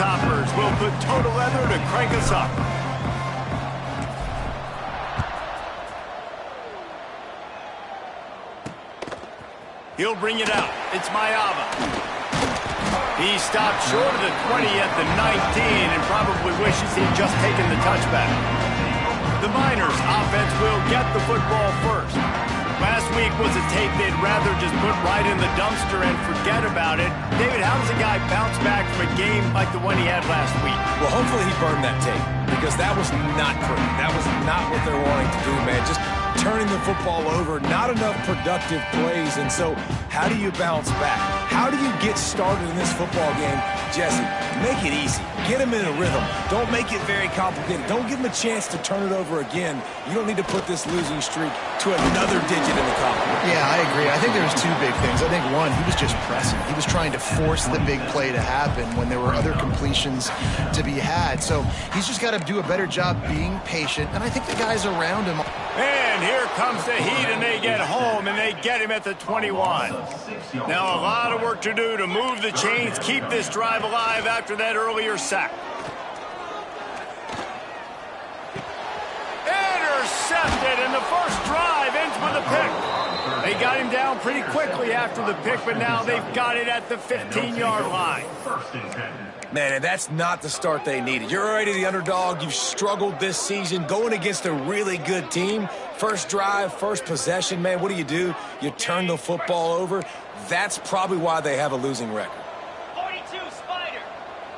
Hilltoppers will put total leather to crank us up. He'll bring it out. It's Mayava. He stopped short of the 20 at the 19 and probably wishes he'd just taken the touchback. The Miners' offense will get the football first. Last week was a tape they'd rather just put right in the dumpster and forget about it. David, how does a guy bounce back from a game like the one he had last week? Well, hopefully he burned that tape, because that was not pretty. That was not what they're wanting to do, man. Just turning the football over, not enough productive plays. And so how do you bounce back? How do you get started in this football game? Jesse, make it easy. Get him in a rhythm. Don't make it very complicated. Don't give him a chance to turn it over again. You don't need to put this losing streak to another digit in the column. Yeah, I agree. I think there was two big things. I think one, he was just pressing. He was trying to force the big play to happen when there were other completions to be had. So he's just got to do a better job being patient. And I think the guys around him. And here comes the heat, and they get home, and they get him at the 21. Now a lot of work to do to move the chains, keep this drive alive after that earlier sack. Intercepted, and the first drive ends with a pick. They got him down pretty quickly after the pick, but now they've got it at the 15-yard line. Man, and that's not the start they needed. You're already the underdog. You've struggled this season going against a really good team. First drive, first possession, man, what do? You turn the football over. That's probably why they have a losing record. 42 Spider.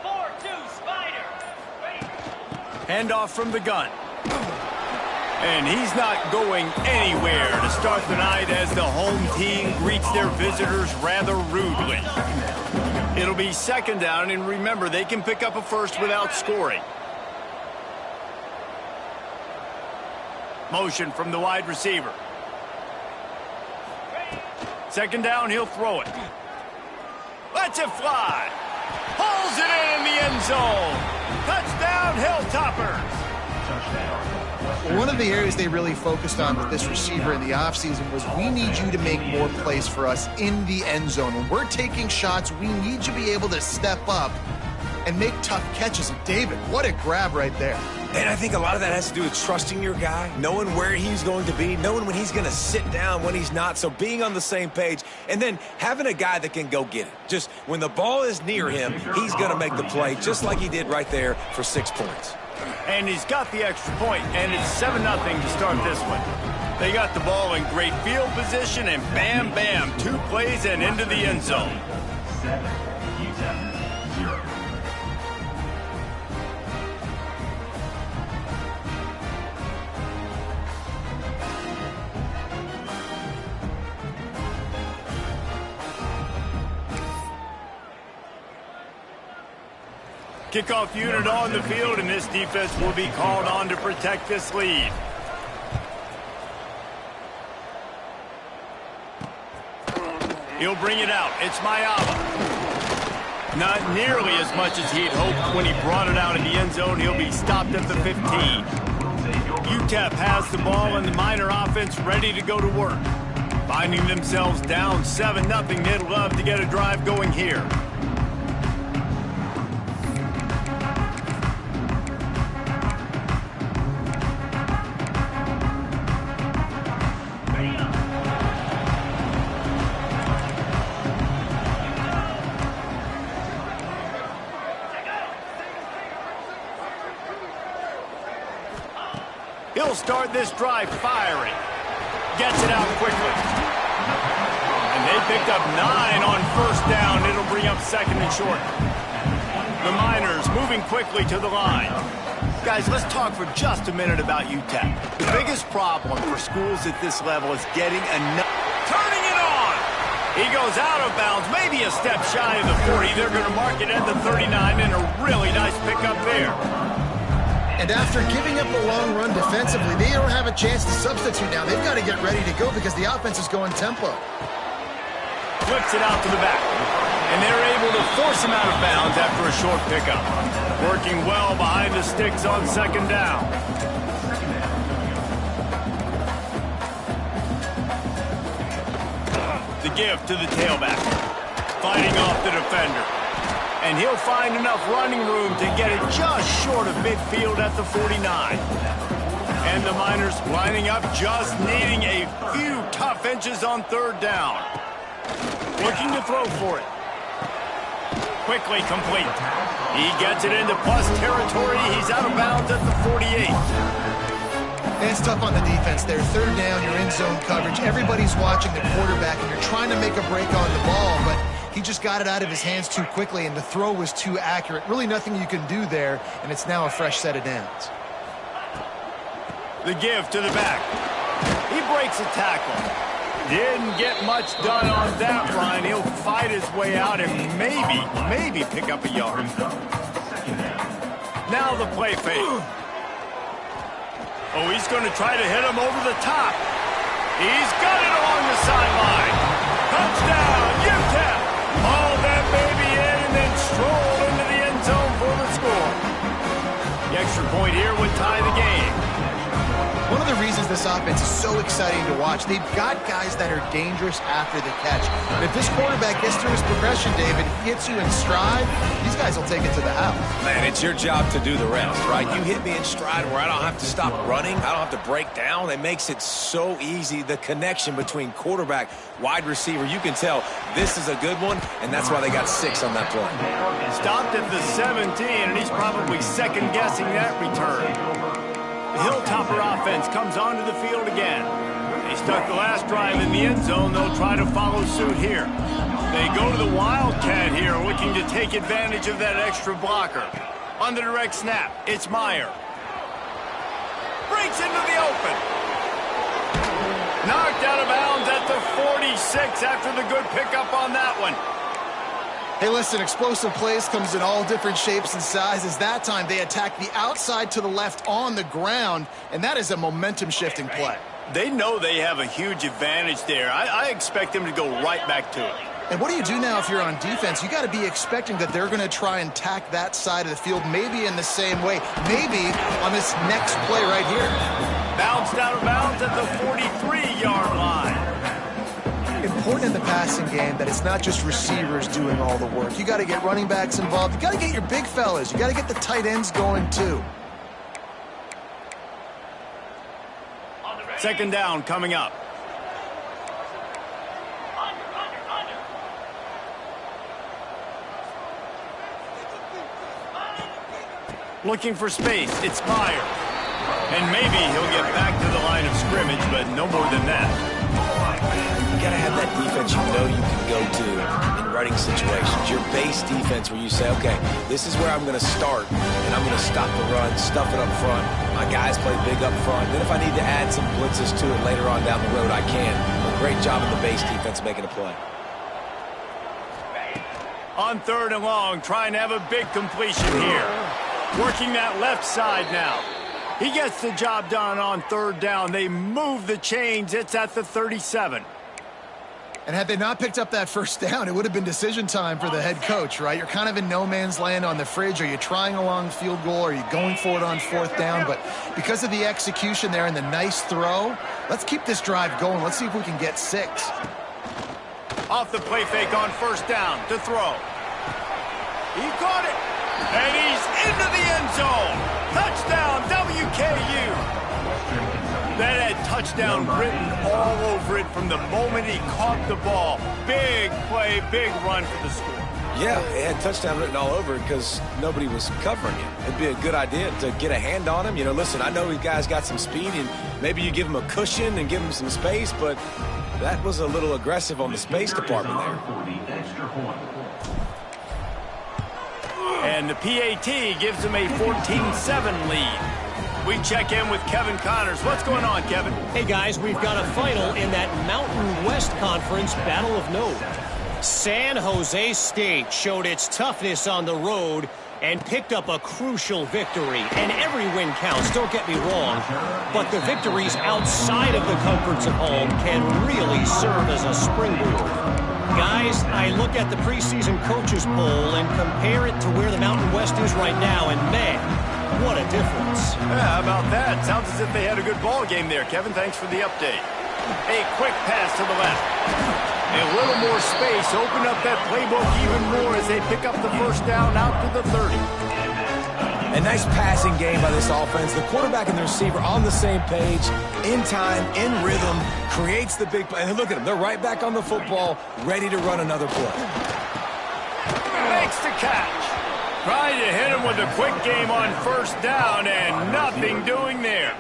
4-2 Spider. Ready. Handoff from the gun. And he's not going anywhere to start the night as the home team greets their visitors rather rudely. It'll be second down, and remember, they can pick up a first without scoring. Motion from the wide receiver. Second down, he'll throw it. Lets it fly. Pulls it in the end zone. Touchdown, Hilltoppers. One of the areas they really focused on with this receiver in the offseason was we need you to make more plays for us in the end zone. When we're taking shots, we need you to be able to step up and make tough catches. And David, what a grab right there. And I think a lot of that has to do with trusting your guy, knowing where he's going to be, knowing when he's going to sit down, when he's not. So being on the same page, and then having a guy that can go get it. Just when the ball is near him, he's going to make the play, just like he did right there for 6 points. And he's got the extra point, and it's 7-0 to start this one. They got the ball in great field position, and bam, bam, 2 plays and into the end zone. 7-0. Kickoff unit on the field, and this defense will be called on to protect this lead. He'll bring it out. It's Mayava. Not nearly as much as he'd hoped when he brought it out in the end zone. He'll be stopped at the 15. UTEP has the ball, and the Miner offense ready to go to work. Finding themselves down 7-0, they'd love to get a drive going here. He'll start this drive firing. Gets it out quickly. And they picked up 9 on first down. It'll bring up second and short. The Miners moving quickly to the line. Guys, let's talk for just a minute about UTEP. The biggest problem for schools at this level is getting enough. Turning it on! He goes out of bounds, maybe a step shy of the 40. They're going to mark it at the 39, and a really nice pickup there. And after giving up a long run defensively, they don't have a chance to substitute now. They've got to get ready to go because the offense is going tempo. Flips it out to the back. And they're able to force him out of bounds after a short pickup. Working well behind the sticks on second down. The give to the tailback. Fighting off the defender. And he'll find enough running room to get it just short of midfield at the 49. And the Miners lining up, just needing a few tough inches on third down. Looking to throw for it. Quickly complete. He gets it into plus territory. He's out of bounds at the 48. It's tough on the defense there. Third down, you're in zone coverage. Everybody's watching the quarterback, and you're trying to make a break on the ball, but he just got it out of his hands too quickly, and the throw was too accurate. Really nothing you can do there, and it's now a fresh set of downs. The give to the back. He breaks a tackle. Didn't get much done on that run. He'll fight his way out and maybe pick up a yard. Now the play fake. Oh, he's going to try to hit him over the top. He's got it along the sideline. Touchdown, UTEP. Haul that baby in and then stroll into the end zone for the score. The extra point here would tie the game. One of the reasons this offense is so exciting to watch, they've got guys that are dangerous after the catch. And if this quarterback gets through his progression, David, hits you in stride, these guys will take it to the house. Man, it's your job to do the rest, right? You hit me in stride where I don't have to stop running. I don't have to break down. It makes it so easy, the connection between quarterback, wide receiver. You can tell this is a good one, and that's why they got 6 on that play. Stopped at the 17, and he's probably second-guessing that return. The Hilltopper offense comes onto the field again. They stuck the last drive in the end zone. They'll try to follow suit here. They go to the Wildcat here, looking to take advantage of that extra blocker. On the direct snap, it's Meyer. Breaks into the open. Knocked out of bounds at the 46 after the good pickup on that one. Hey, listen, explosive plays comes in all different shapes and sizes. That time, they attack the outside to the left on the ground, and that is a momentum-shifting play. They know they have a huge advantage there. I expect them to go right back to it. And what do you do now if you're on defense? You got to be expecting that they're going to try and tack that side of the field, maybe in the same way, maybe on this next play right here. Bounced out of bounds at the 43-yard line. Important in the passing game that it's not just receivers doing all the work. You got to get running backs involved. You got to get your big fellas. You got to get the tight ends going too. Second down coming up. Looking for space. It's Meyer. And maybe he'll get back to the line of scrimmage, but no more than that. You got to have that defense you know you can go to in running situations. Your base defense where you say, okay, this is where I'm going to start, and I'm going to stop the run, stuff it up front. My guys play big up front. Then if I need to add some blitzes to it later on down the road, I can. But great job in the base defense making a play. On third and long, trying to have a big completion here. Working that left side now. He gets the job done on third down. They move the chains. It's at the 37. And had they not picked up that first down, it would have been decision time for the head coach, right? You're kind of in no man's land on the fridge. Are you trying a long field goal? Are you going for it on fourth down? But because of the execution there and the nice throw, let's keep this drive going. Let's see if we can get 6. Off the play fake on first down to throw. He caught it. And he's into the end zone. Touchdown, WKU. That had touchdown written all over it from the moment he caught the ball. Big play, big run for the score. Yeah, it had touchdown written all over it because nobody was covering it. It'd be a good idea to get a hand on him. You know, listen, I know these guys got some speed, and maybe you give him a cushion and give him some space, but that was a little aggressive on the space department there. And the PAT gives them a 14-7 lead. We check in with Kevin Connors. What's going on, Kevin? Hey, guys, we've got a final in that Mountain West Conference Battle of Note. San Jose State showed its toughness on the road and picked up a crucial victory. And every win counts, don't get me wrong. But the victories outside of the comforts of home can really serve as a springboard. Guys, I look at the preseason coaches poll and compare it to where the Mountain West is right now, and man, what a difference. Yeah, how about that? Sounds as if they had a good ball game there. Kevin, thanks for the update. A quick pass to the left. A little more space, open up that playbook even more as they pick up the first down out to the 30. A nice passing game by this offense. The quarterback and the receiver on the same page, in time, in rhythm, creates the big play. And look at them. They're right back on the football, ready to run another play. Makes the catch. Trying to hit him with a quick game on first down, and nothing doing there.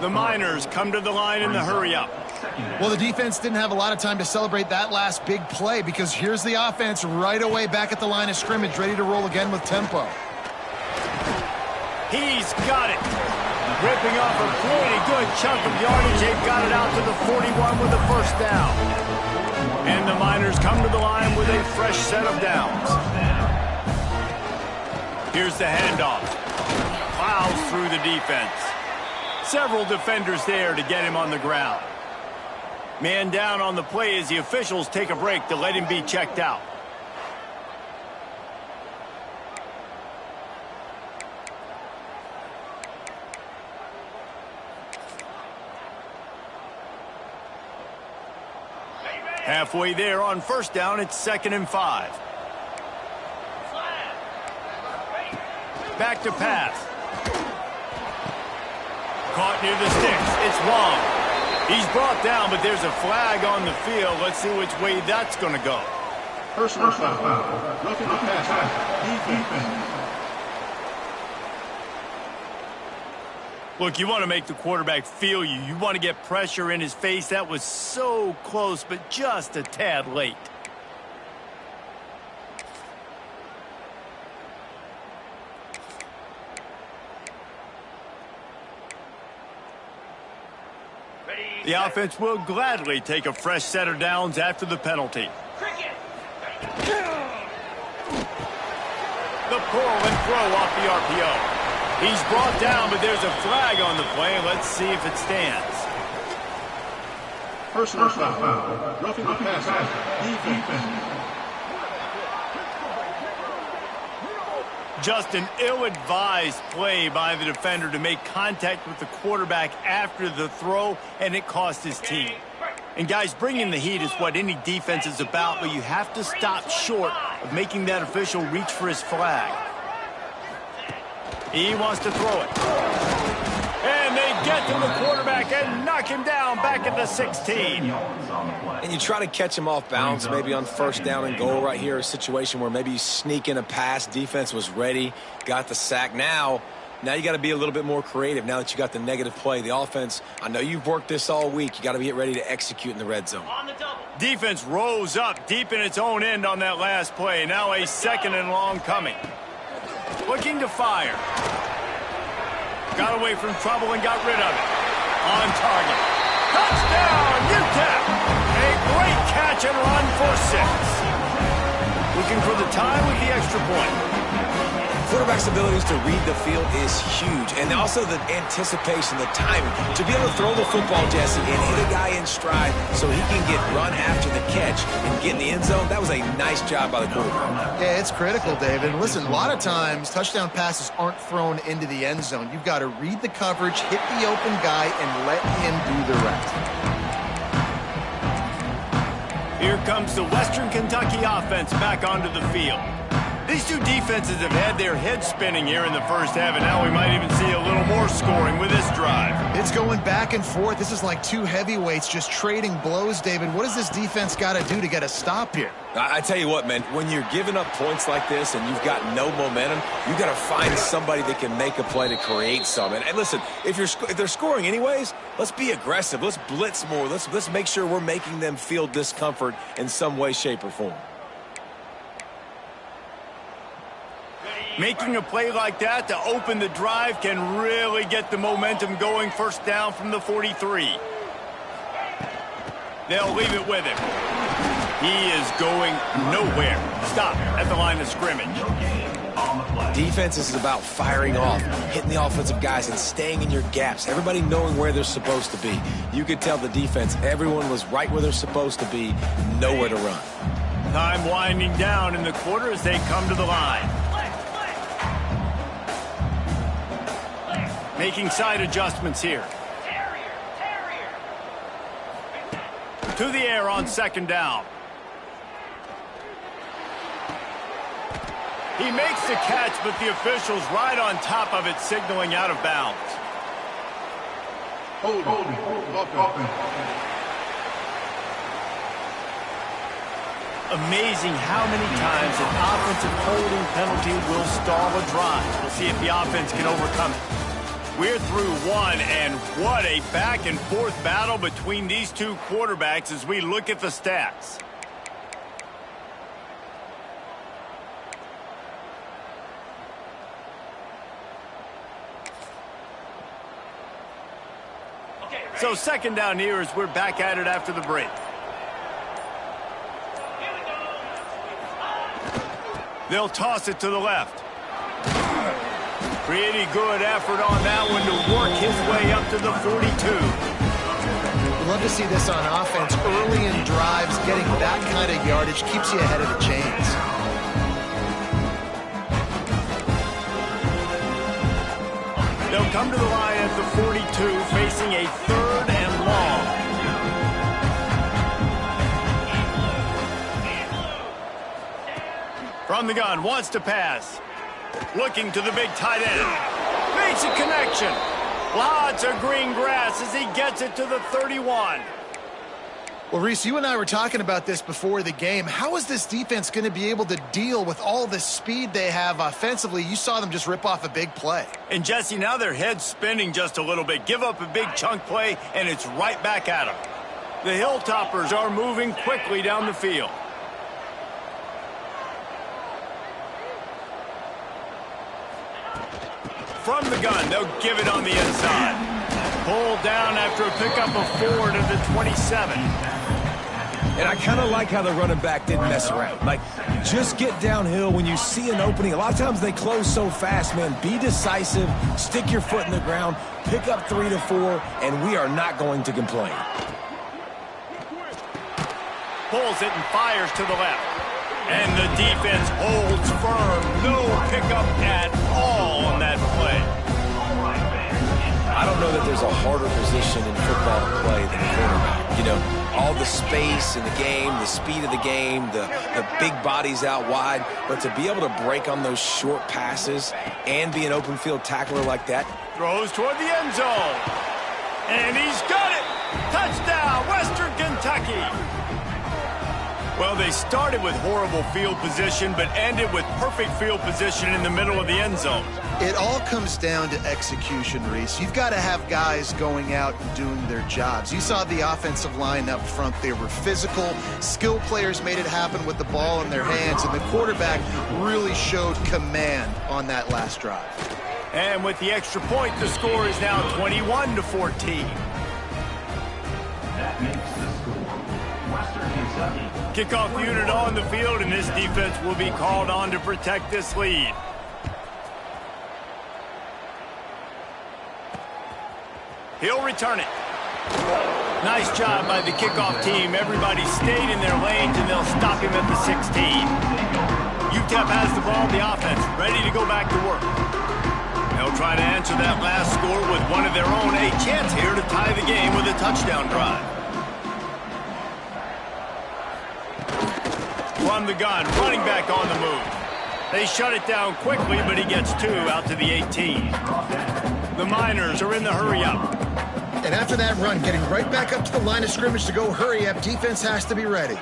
The Miners come to the line in the hurry-up. Well, the defense didn't have a lot of time to celebrate that last big play because here's the offense right away back at the line of scrimmage, ready to roll again with tempo. He's got it. Ripping off a pretty good chunk of yardage. They've got it out to the 41 with a first down. And the Miners come to the line with a fresh set of downs. Here's the handoff. Plows through the defense. Several defenders there to get him on the ground. Man down on the play as the officials take a break to let him be checked out. Halfway there on first down, it's 2nd and 5. Back to pass. Caught near the sticks. It's Wong. He's brought down, but there's a flag on the field. Let's see which way that's going to go. Personal foul. Roughing the pass. Defense. Look, you want to make the quarterback feel you. You want to get pressure in his face. That was so close, but just a tad late. The offense will gladly take a fresh set of downs after the penalty. The pull and throw off the RPO. He's brought down, but there's a flag on the play. Let's see if it stands. Personal foul. Roughing the pass. Defense. Just an ill-advised play by the defender to make contact with the quarterback after the throw, and it cost his team. And guys, bringing the heat is what any defense is about, but you have to stop short of making that official reach for his flag. He wants to throw it. And they get to the quarterback and knock him down back at the 16. And you try to catch him off balance, maybe on first down and goal right here, a situation where maybe you sneak in a pass. Defense was ready, got the sack. Now you got to be a little bit more creative now that you got the negative play. The offense, I know you've worked this all week. You got to get ready to execute in the red zone. Defense rose up deep in its own end on that last play. Now a 2nd and long coming. Looking to fire. Got away from trouble and got rid of it. On target. Touchdown, UTEP! A great catch and run for 6. Looking for the tie with the extra point. Quarterback's abilities to read the field is huge. And also the anticipation, the timing. To be able to throw the football, Jesse, and hit a guy in stride so he can get run after the catch and get in the end zone, that was a nice job by the quarterback. Yeah, it's critical, David. And listen, a lot of times touchdown passes aren't thrown into the end zone. You've got to read the coverage, hit the open guy, and let him do the rest. Here comes the Western Kentucky offense back onto the field. These two defenses have had their heads spinning here in the first half, and now we might even see a little more scoring with this drive. It's going back and forth. This is like two heavyweights just trading blows, David. What does this defense got to do to get a stop here? I tell you what, man, when you're giving up points like this and you've got no momentum, you got to find somebody that can make a play to create some. And listen, if they're scoring anyways, let's be aggressive. Let's blitz more. Let's make sure we're making them feel discomfort in some way, shape, or form. Making a play like that to open the drive can really get the momentum going. First down from the 43. They'll leave it with him. He is going nowhere. Stop at the line of scrimmage. Defense is about firing off, hitting the offensive guys, and staying in your gaps. Everybody knowing where they're supposed to be. You could tell the defense, everyone was right where they're supposed to be, nowhere to run. Time winding down in the quarter as they come to the line. Making side adjustments here. To the air on second down. He makes the catch, but the official's right on top of it, signaling out of bounds. Holding. Amazing how many times an offensive holding penalty will stall a drive. We'll see if the offense can overcome it. We're through one, and what a back-and-forth battle between these two quarterbacks as we look at the stats. So second down here as we're back at it after the break. They'll toss it to the left. Pretty good effort on that one to work his way up to the 42. We'd love to see this on offense. Early in drives, getting that kind of yardage keeps you ahead of the chains. They'll come to the line at the 42, facing a third and long. From the gun, wants to pass. Looking to the big tight end. Makes a connection. Lots of green grass as he gets it to the 31. Well, Reese, you and I were talking about this before the game. How is this defense going to be able to deal with all the speed they have offensively? You saw them just rip off a big play. And, Jesse, now their head's spinning just a little bit. Give up a big chunk play, and it's right back at them. The Hilltoppers are moving quickly down the field. From the gun, they'll give it on the inside. Pulled down after a pickup of 4 to the 27. And I kind of like how the running back didn't mess around. Like, just get downhill when you see an opening. A lot of times they close so fast, man. Be decisive, stick your foot in the ground, pick up 3 to 4, and we are not going to complain. Pulls it and fires to the left. And the defense holds firm. No pickup at all on that play. I don't know that there's a harder position in football to play than a quarterback. You know, all the space in the game, the speed of the game, the big bodies out wide. But to be able to break on those short passes and be an open field tackler like that. Throws toward the end zone. And he's got it. Touchdown, Western Kentucky. Well, they started with horrible field position, but ended with perfect field position in the middle of the end zone. It all comes down to execution, Reese. You've got to have guys going out and doing their jobs. You saw the offensive line up front. They were physical. Skill players made it happen with the ball in their hands, and the quarterback really showed command on that last drive. And with the extra point, the score is now 21 to 14. That makes the score Western Kentucky. Kickoff unit on the field, and this defense will be called on to protect this lead. He'll return it. Nice job by the kickoff team. Everybody stayed in their lanes, and they'll stop him at the 16. UTEP has the ball, the offense, ready to go back to work. They'll try to answer that last score with one of their own. A chance here to tie the game with a touchdown drive. From the gun, running back on the move. They shut it down quickly, but he gets 2 out to the 18. The Miners are in the hurry-up. And after that run, getting right back up to the line of scrimmage to go hurry-up, defense has to be ready.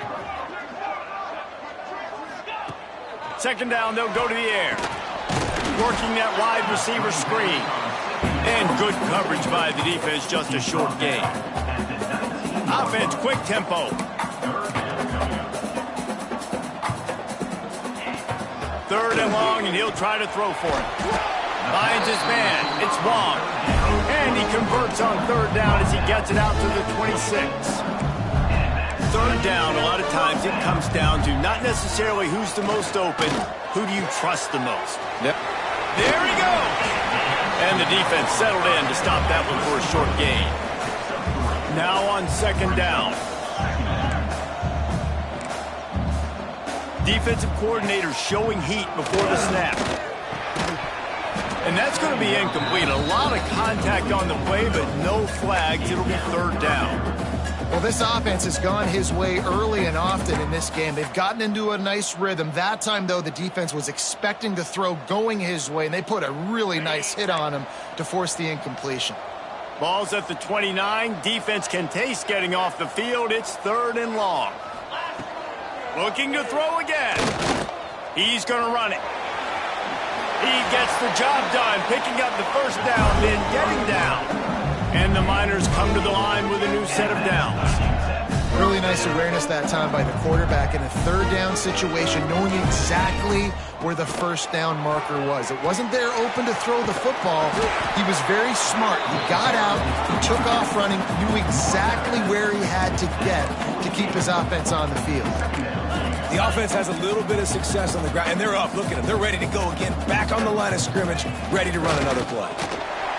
Second down, they'll go to the air. Working that wide receiver screen. And good coverage by the defense, just a short gain. Offense, quick tempo. Third and long, and he'll try to throw for it. Finds his man. It's Wong. And he converts on third down as he gets it out to the 26. Third down, a lot of times it comes down to not necessarily who's the most open, who do you trust the most? Yep. There he goes. And the defense settled in to stop that one for a short gain. Now on second down. Defensive coordinator showing heat before the snap. And that's going to be incomplete. A lot of contact on the play, but no flags. It'll be third down. Well, this offense has gone his way early and often in this game. They've gotten into a nice rhythm. That time, though, the defense was expecting the throw going his way, and they put a really nice hit on him to force the incompletion. Ball's at the 29. Defense can taste getting off the field. It's 3rd and long. Looking to throw again. He's going to run it. He gets the job done, picking up the first down, then getting down. And the Miners come to the line with a new set of downs. Really nice awareness that time by the quarterback in a 3rd down situation, knowing exactly where the first down marker was. It wasn't there open to throw the football. He was very smart. He got out, he took off running, knew exactly where he had to get to keep his offense on the field. The offense has a little bit of success on the ground, and they're up. Look at them. They're ready to go again, back on the line of scrimmage, ready to run another play.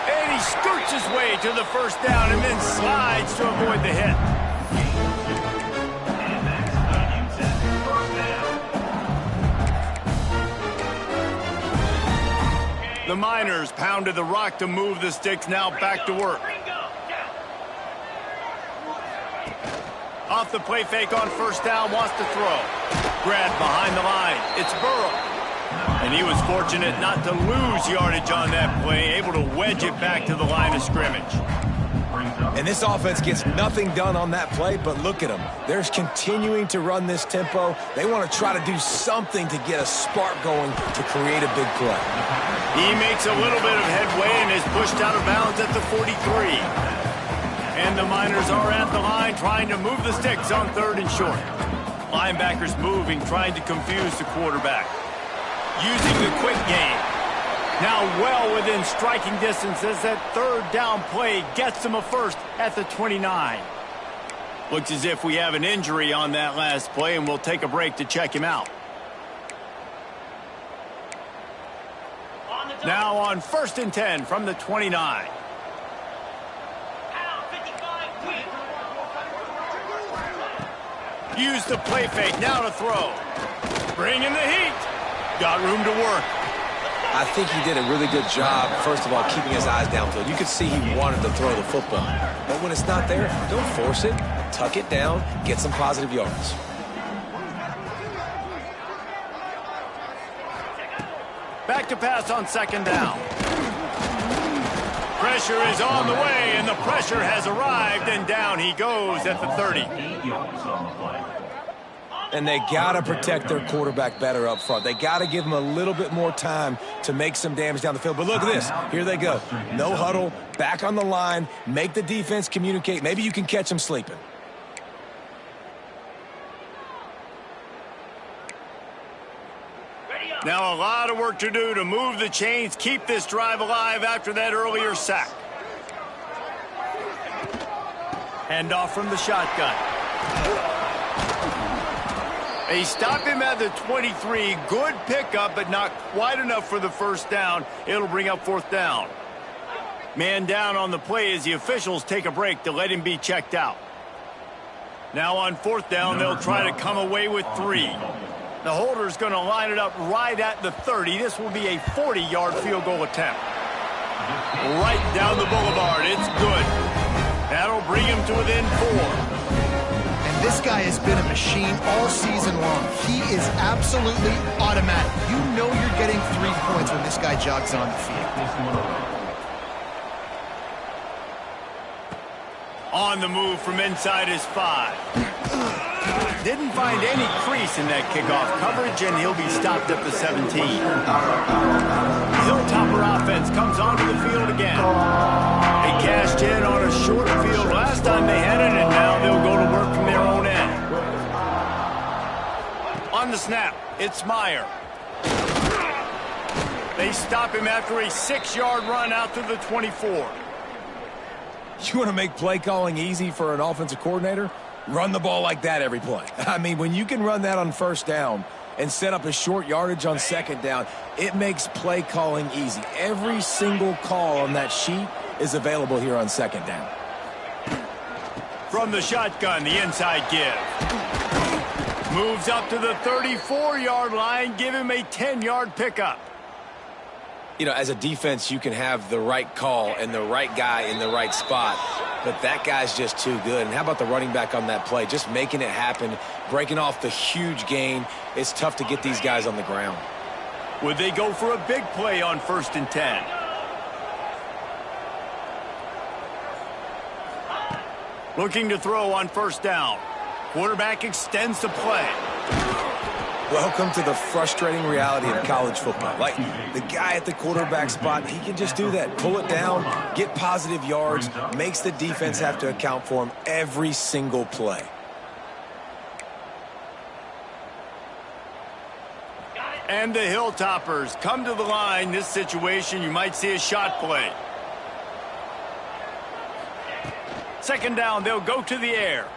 And he skirts his way to the first down and then slides to avoid the hit. The Miners pounded the rock to move the sticks, now back to work. Off the play fake on first down, wants to throw. Grabbed behind the line. It's Burrow. And he was fortunate not to lose yardage on that play, able to wedge it back to the line of scrimmage. And this offense gets nothing done on that play, but look at them. They're continuing to run this tempo. They want to try to do something to get a spark going to create a big play. He makes a little bit of headway and is pushed out of bounds at the 43. And the Miners are at the line trying to move the sticks on 3rd and short. Linebackers moving, trying to confuse the quarterback. Using the quick game. Now well within striking distance as that 3rd down play gets them a first at the 29. Looks as if we have an injury on that last play, and we'll take a break to check him out. Now on 1st and 10 from the 29. Use the play fake, now to throw. Bring in the heat. Got room to work. I think he did a really good job, first of all, keeping his eyes downfield. You could see he wanted to throw the football. But when it's not there, don't force it. Tuck it down, get some positive yards. Back to pass on 2nd down. Pressure is on the way, and the pressure has arrived, and down he goes at the 30. And they got to protect their quarterback better up front. They got to give him a little bit more time to make some damage down the field. But look at this. Here they go. No huddle, back on the line, make the defense communicate. Maybe you can catch them sleeping. Now a lot of work to do to move the chains, keep this drive alive after that earlier sack. Hand off from the shotgun. They stop him at the 23. Good pickup, but not quite enough for the first down. It'll bring up 4th down. Man down on the play as the officials take a break to let him be checked out. Now on 4th down, they'll try to come away with 3. The holder's going to line it up right at the 30. This will be a 40-yard field goal attempt. Right down the boulevard. It's good. That'll bring him to within 4. And this guy has been a machine all season long. He is absolutely automatic. You know you're getting 3 points when this guy jogs on the field. On the move from inside his 5. Didn't find any crease in that kickoff coverage, and he'll be stopped at the 17. Hilltopper offense comes onto the field again. They cashed in on a short field last time they had it, and now they'll go to work from their own end. On the snap, it's Meyer. They stop him after a 6-yard run out to the 24. You want to make play calling easy for an offensive coordinator? Run the ball like that every play. I mean, when you can run that on first down and set up a short yardage on 2nd down, it makes play calling easy. Every single call on that sheet is available here on 2nd down. From the shotgun, the inside give. Moves up to the 34-yard line, give him a 10-yard pickup. You know, as a defense, you can have the right call and the right guy in the right spot. but that guy's just too good. And how about the running back on that play? Just making it happen, breaking off the huge gain. It's tough to get these guys on the ground. Would they go for a big play on 1st and 10? Looking to throw on 1st down. Quarterback extends the play. Welcome to the frustrating reality of college football. Like, the guy at the quarterback spot, he can just do that. Pull it down, get positive yards, makes the defense have to account for him every single play. And the Hilltoppers come to the line. This situation, you might see a shot play. 2nd down, they'll go to the air.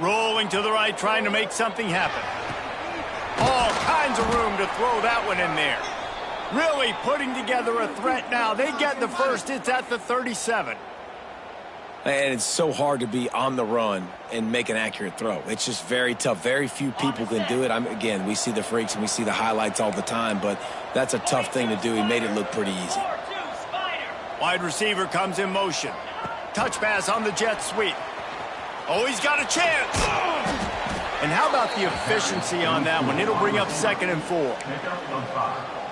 Rolling to the right, trying to make something happen. All kinds of room to throw that one in there. Really putting together a threat now. They get the first. It's at the 37. And it's so hard to be on the run and make an accurate throw. It's just very tough. Very few people can do it. Again, we see the freaks and we see the highlights all the time, but that's a tough thing to do. He made it look pretty easy. Wide receiver comes in motion. Touch pass on the jet sweep. Oh, he's got a chance. And how about the efficiency on that one? It'll bring up 2nd and 4.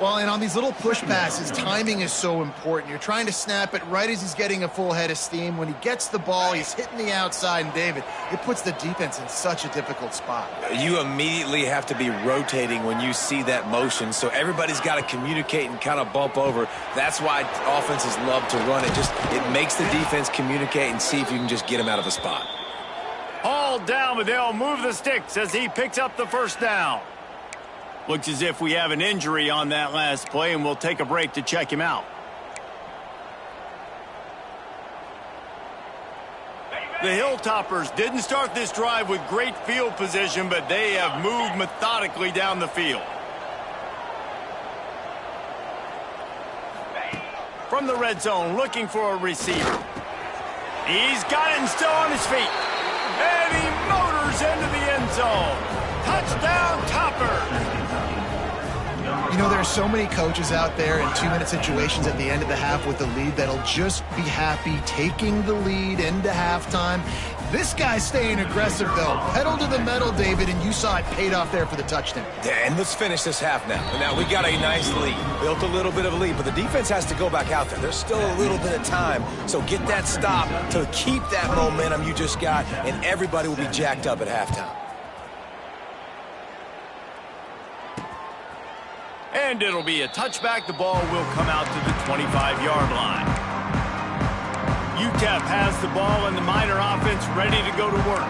Well, and on these little push passes, timing is so important. You're trying to snap it right as he's getting a full head of steam. When he gets the ball, he's hitting the outside, and David, it puts the defense in such a difficult spot. You immediately have to be rotating when you see that motion, so everybody's got to communicate and kind of bump over. That's why offenses love to run it. It makes the defense communicate and see if you can just get him out of the spot. All down, but they'll move the sticks as he picks up the 1st down. Looks as if we have an injury on that last play, and we'll take a break to check him out. The Hilltoppers didn't start this drive with great field position, but they have moved methodically down the field. From the red zone, looking for a receiver. He's got it and still on his feet. And he motors into the end zone. Touchdown, Toppers. You know, there are so many coaches out there in 2-minute situations at the end of the half with the lead that'll just be happy taking the lead into halftime. This guy's staying aggressive, though. Pedal to the metal, David, and you saw it paid off there for the touchdown. And let's finish this half now. Now, we got a nice lead. Built a little bit of a lead, but the defense has to go back out there. There's still a little bit of time. So get that stop to keep that momentum you just got, and everybody will be jacked up at halftime. And it'll be a touchback. The ball will come out to the 25-yard line. UTEP has the ball and the Miner offense ready to go to work.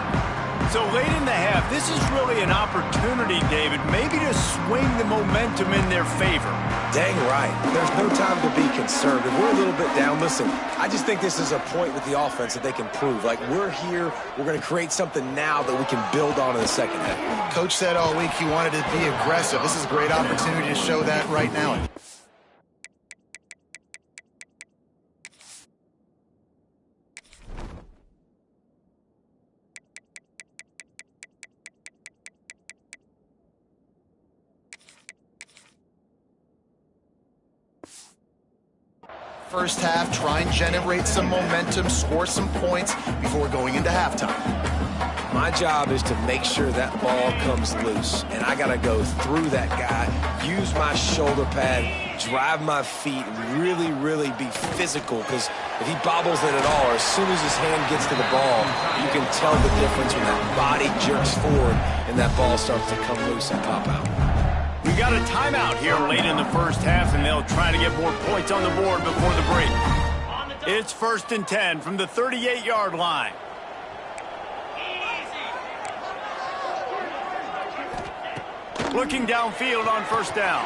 So late in the half, this is really an opportunity, David, maybe to swing the momentum in their favor. Dang right. There's no time to be concerned. If we're a little bit down, listen, I just think this is a point with the offense that they can prove. Like, we're here, we're going to create something now that we can build on in the second half. Coach said all week he wanted to be aggressive. This is a great opportunity to show that right now. First half, try and generate some momentum, score some points before going into halftime. My job is to make sure that ball comes loose, and I got to go through that guy, use my shoulder pad, drive my feet, and really be physical, because if he bobbles it at all, or as soon as his hand gets to the ball, you can tell the difference when that body jerks forward and that ball starts to come loose and pop out. We got a timeout here late in the first half, and they'll try to get more points on the board before the break. It's 1st and 10 from the 38-yard line. Looking downfield on 1st down.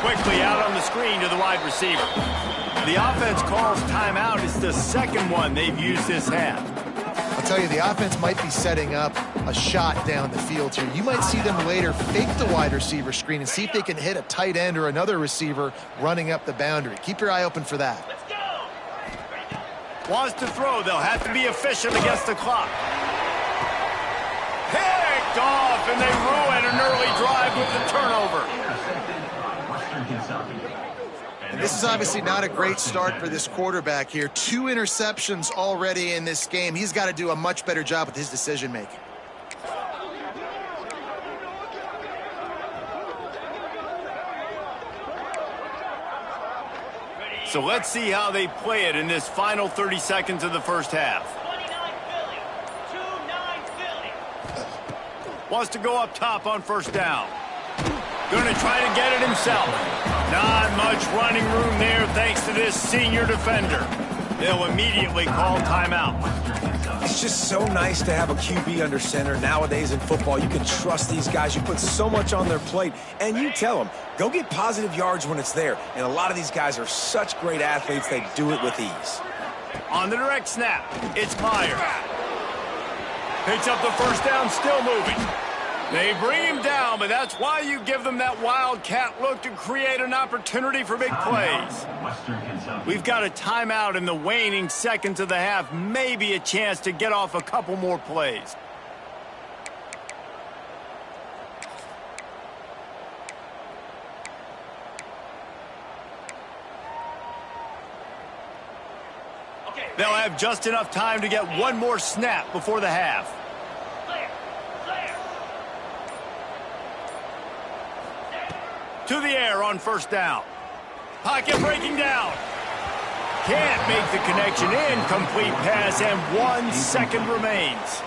Quickly out on the screen to the wide receiver. The offense calls timeout. It's the second one they've used this half. I'll tell you, the offense might be setting up a shot down the field here. You might see them later fake the wide receiver screen and see if they can hit a tight end or another receiver running up the boundary. Keep your eye open for that. Wants to throw. They'll have to be efficient against the clock. Picked off, and they ruin an early drive with the turnover. This is obviously not a great start for this quarterback here. 2 interceptions already in this game. He's got to do a much better job with his decision-making. So let's see how they play it in this final 30 seconds of the first half. 29 Philly. 2-9 Philly. Wants to go up top on first down. Going to try to get it himself. Not much running room there thanks to this senior defender. They'll immediately call timeout. It's just so nice to have a QB under center. Nowadays in football, you can trust these guys. You put so much on their plate, and you tell them, go get positive yards when it's there. And a lot of these guys are such great athletes, they do it with ease. On the direct snap, it's Myers. Picks up the first down, still moving. They bring him down, but that's why you give them that wildcat look to create an opportunity for big plays. We've got a timeout in the waning seconds of the half, maybe a chance to get off a couple more plays. They'll have just enough time to get one more snap before the half. To the air on first down. Pocket breaking down. Can't make the connection. Incomplete pass, and 1 second remains.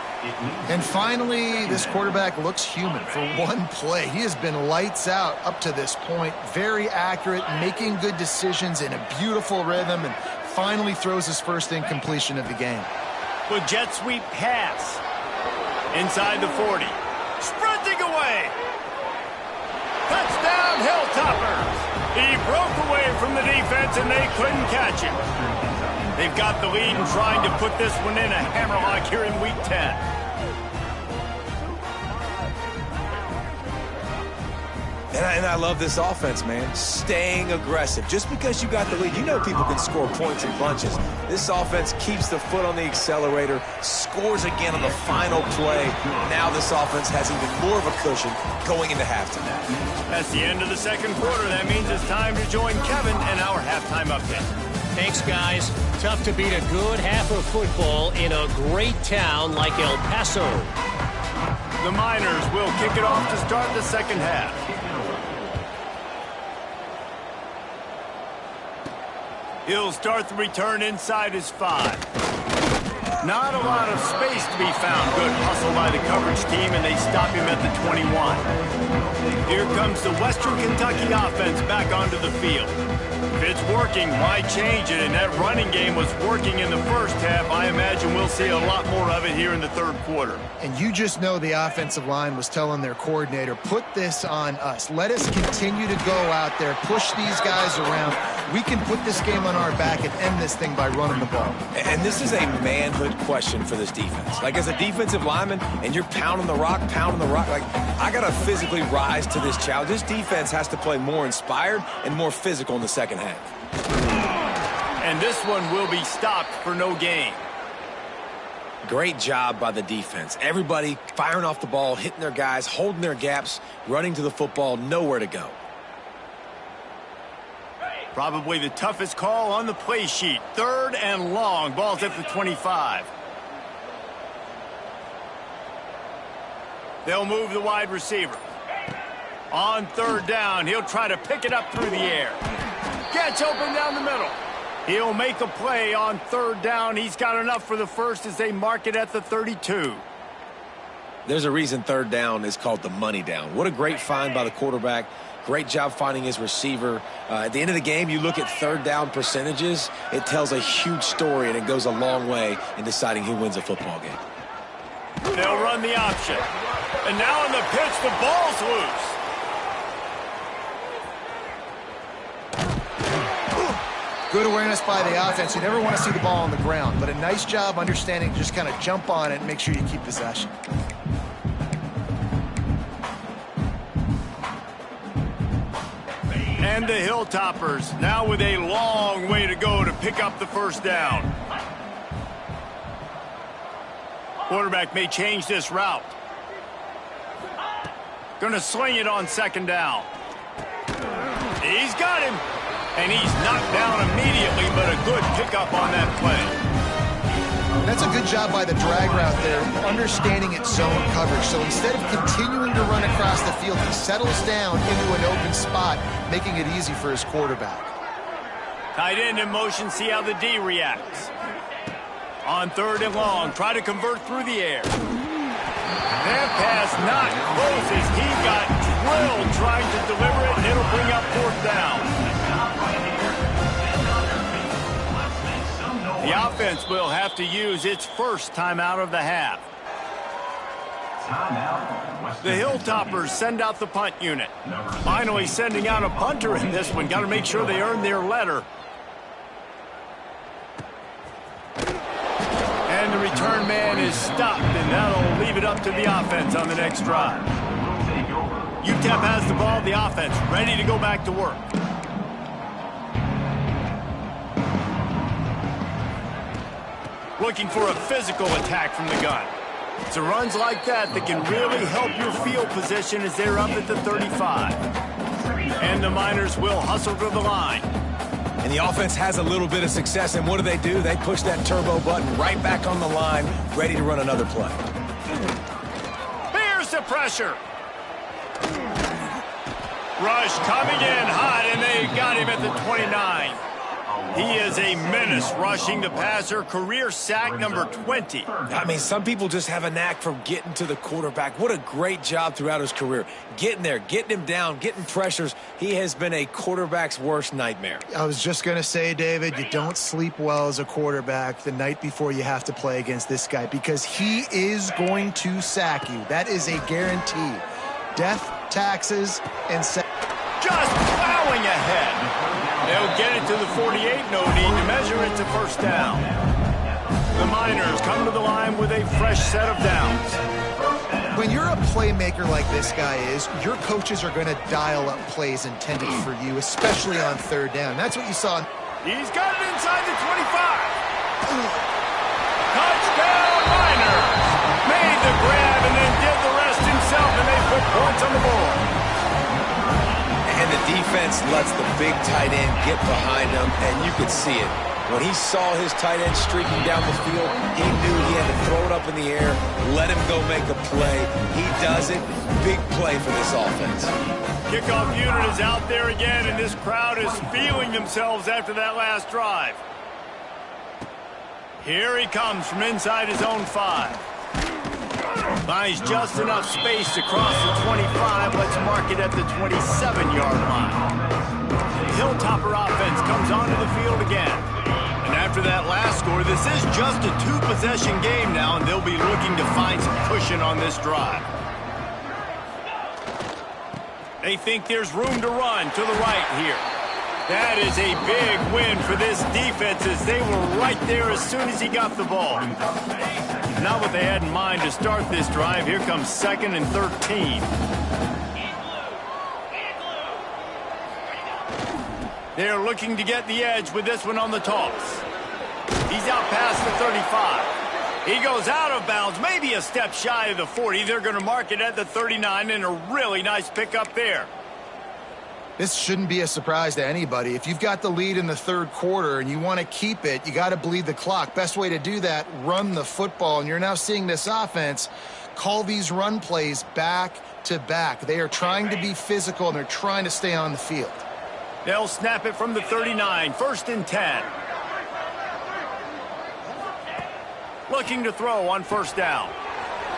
And finally, this quarterback looks human for one play. He has been lights out up to this point. Very accurate, making good decisions in a beautiful rhythm, and finally throws his first incompletion of the game. With jet sweep pass. Inside the 40. Sprinting away. Touchdown, Hilltoppers. He broke away from the defense, and they couldn't catch him. They've got the lead and trying to put this one in a hammerlock here in Week 10. And I love this offense, man. Staying aggressive. Just because you got the lead, you know people can score points in bunches. This offense keeps the foot on the accelerator, scores again on the final play. Now this offense has even more of a cushion going into halftime. That's the end of the second quarter. That means it's time to join Kevin in our halftime update. Thanks, guys. Tough to beat a good half of football in a great town like El Paso. The Miners will kick it off to start the second half. He'll start the return inside his 5. Not a lot of space to be found. Good hustle by the coverage team, and they stop him at the 21. Here comes the Western Kentucky offense back onto the field. If it's working, why change it? And that running game was working in the first half. I imagine we'll see a lot more of it here in the third quarter. And you just know the offensive line was telling their coordinator, put this on us. Let us continue to go out there, push these guys around. We can put this game on our back and end this thing by running the ball. And this is a manhood question for this defense. Like, as a defensive lineman, and you're pounding the rock, like, I got to physically rise to this challenge. This defense has to play more inspired and more physical in the second half. And this one will be stopped for no gain. Great job by the defense. Everybody firing off the ball, hitting their guys, holding their gaps, running to the football, nowhere to go. Probably the toughest call on the play sheet. 3rd and long. Ball's at the 25. They'll move the wide receiver. On 3rd down, he'll try to pick it up through the air. Gets open down the middle. He'll make a play on 3rd down. He's got enough for the first as they mark it at the 32. There's a reason 3rd down is called the money down. What a great find by the quarterback. Great job finding his receiver. At the end of the game, you look at 3rd down percentages. It tells a huge story, and it goes a long way in deciding who wins a football game. They'll run the option. And now on the pitch, the ball's loose. Good awareness by the offense. You never want to see the ball on the ground, but a nice job understanding to just kind of jump on it and make sure you keep possession. And the Hilltoppers now with a long way to go to pick up the first down. Quarterback may change this route. Going to sling it on 2nd down. He's got him. And he's knocked down immediately, but a good pickup on that play. That's a good job by the drag route there, understanding its zone coverage. So instead of continuing to run across the field, he settles down into an open spot, making it easy for his quarterback. Tight end in motion, see how the D reacts. On 3rd and long, try to convert through the air. That pass not close as he got drilled trying to deliver it, and it'll bring up 4th down. The offense will have to use its first timeout of the half. The Hilltoppers send out the punt unit. Finally sending out a punter in this one. Got to make sure they earn their letter. And the return man is stopped, and that'll leave it up to the offense on the next drive. UTEP has the ball, the offense ready to go back to work. Looking for a physical attack from the gun. It's the runs like that that can really help your field position as they're up at the 35. And the Miners will hustle to the line. And the offense has a little bit of success, and what do? They push that turbo button right back on the line, ready to run another play. Bears the pressure. Rush coming in hot, and they got him at the 29. He is a menace rushing the passer, career sack number 20. I mean, some people just have a knack for getting to the quarterback. What a great job throughout his career. Getting there, getting him down, getting pressures. He has been a quarterback's worst nightmare. I was just going to say, David, you don't sleep well as a quarterback the night before you have to play against this guy because he is going to sack you. That is a guarantee. Death, taxes, and sack. Just plowing ahead. They'll get it to the 48, no need to measure it to 1st down. The Miners come to the line with a fresh set of downs. When you're a playmaker like this guy is, your coaches are going to dial up plays intended for you, especially on 3rd down. That's what you saw. He's got it inside the 25. Touchdown Miners! Made the grab and then did the rest himself, and they put points on the board. And the defense lets the big tight end get behind him, and you could see it. When he saw his tight end streaking down the field, he knew he had to throw it up in the air, let him go make a play. He does it. Big play for this offense. Kickoff unit is out there again, and this crowd is feeling themselves after that last drive. Here he comes from inside his own 5. Finds just enough space to cross the 25. Let's mark it at the 27-yard line. The Hilltopper offense comes onto the field again. And after that last score, this is just a 2-possession game now, and they'll be looking to find some cushion on this drive. They think there's room to run to the right here. That is a big win for this defense as they were right there as soon as he got the ball. Not what they had in mind to start this drive. Here comes 2nd and 13. They're looking to get the edge with this one on the toss. He's out past the 35. He goes out of bounds, maybe a step shy of the 40. They're going to mark it at the 39, and a really nice pickup there. This shouldn't be a surprise to anybody. If you've got the lead in the 3rd quarter and you want to keep it, you got to bleed the clock. Best way to do that, run the football. And you're now seeing this offense call these run plays back to back. They are trying to be physical, and they're trying to stay on the field. They'll snap it from the 39, 1st and 10. Looking to throw on 1st down.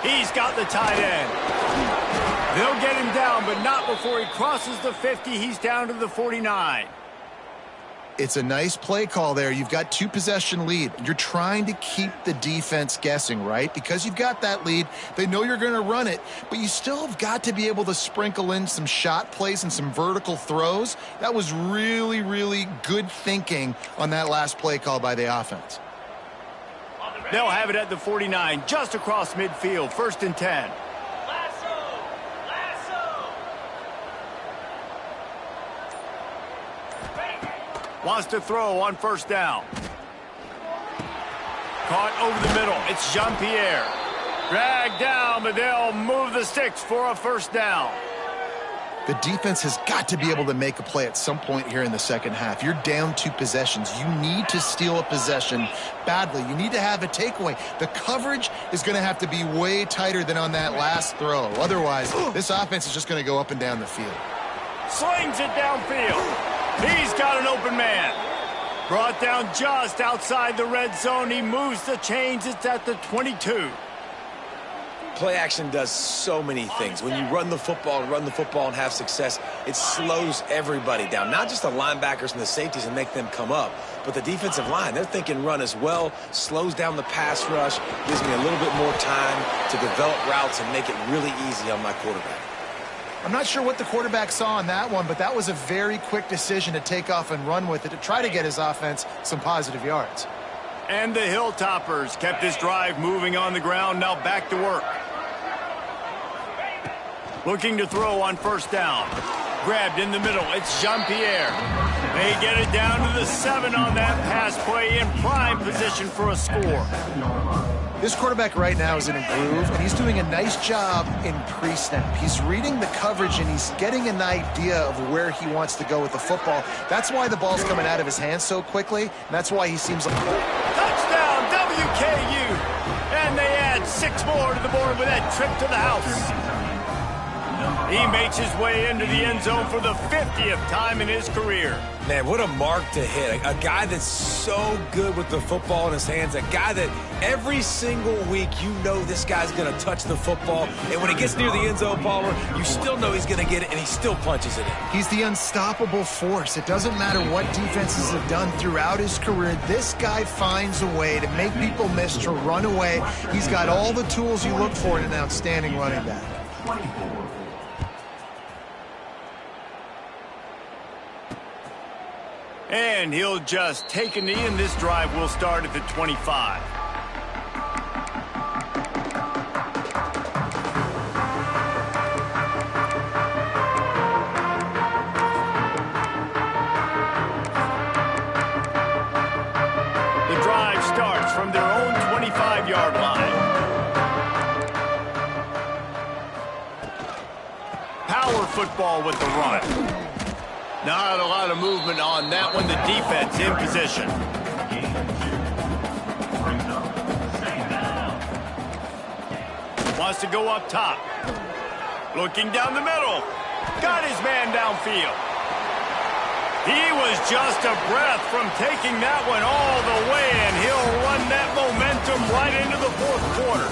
He's got the tight end. They'll get him down, but not before he crosses the 50. He's down to the 49. It's a nice play call there. You've got 2-possession lead. You're trying to keep the defense guessing, right? Because you've got that lead. They know you're going to run it, but you still have got to be able to sprinkle in some shot plays and some vertical throws. That was really, really good thinking on that last play call by the offense. They'll have it at the 49, just across midfield, 1st and 10. Wants to throw on 1st down. Caught over the middle. It's Jean-Pierre. Dragged down, but they'll move the sticks for a 1st down. The defense has got to be able to make a play at some point here in the second half. You're down 2 possessions. You need to steal a possession badly. You need to have a takeaway. The coverage is going to have to be way tighter than on that last throw. Otherwise, this offense is just going to go up and down the field. Slings it downfield. He's got an open man. Brought down just outside the red zone. He moves the chains. It's at the 22. Play action does so many things. When you run the football and have success, it slows everybody down. Not just the linebackers and the safeties and make them come up, but the defensive line. They're thinking run as well, slows down the pass rush, gives me a little bit more time to develop routes and make it really easy on my quarterback. I'm not sure what the quarterback saw on that one, but that was a very quick decision to take off and run with it to try to get his offense some positive yards. And the Hilltoppers kept this drive moving on the ground. Now back to work. Looking to throw on first down. Grabbed in the middle. It's Jean-Pierre. They get it down to the 7 on that pass play in prime position for a score. This quarterback right now is in a groove, and he's doing a nice job in pre-snap. He's reading the coverage, and he's getting an idea of where he wants to go with the football. That's why the ball's coming out of his hands so quickly, and that's why he seems like... Touchdown, WKU! And they add 6 more to the board with that trip to the house. He makes his way into the end zone for the 50th time in his career. Man, what a mark to hit. A guy that's so good with the football in his hands. A guy that every single week you know this guy's going to touch the football. And when he gets near the end zone, Palmer, you still know he's going to get it, and he still punches it in. He's the unstoppable force. It doesn't matter what defenses have done throughout his career. This guy finds a way to make people miss, to run away. He's got all the tools you look for in an outstanding running back. And he'll just take a knee, and this drive will start at the 25. The drive starts from their own 25-yard line. Power football with the run. Not a lot of movement on that one. The defense in position. Wants to go up top. Looking down the middle. Got his man downfield. He was just a breath from taking that one all the way, and he'll run that momentum right into the fourth quarter.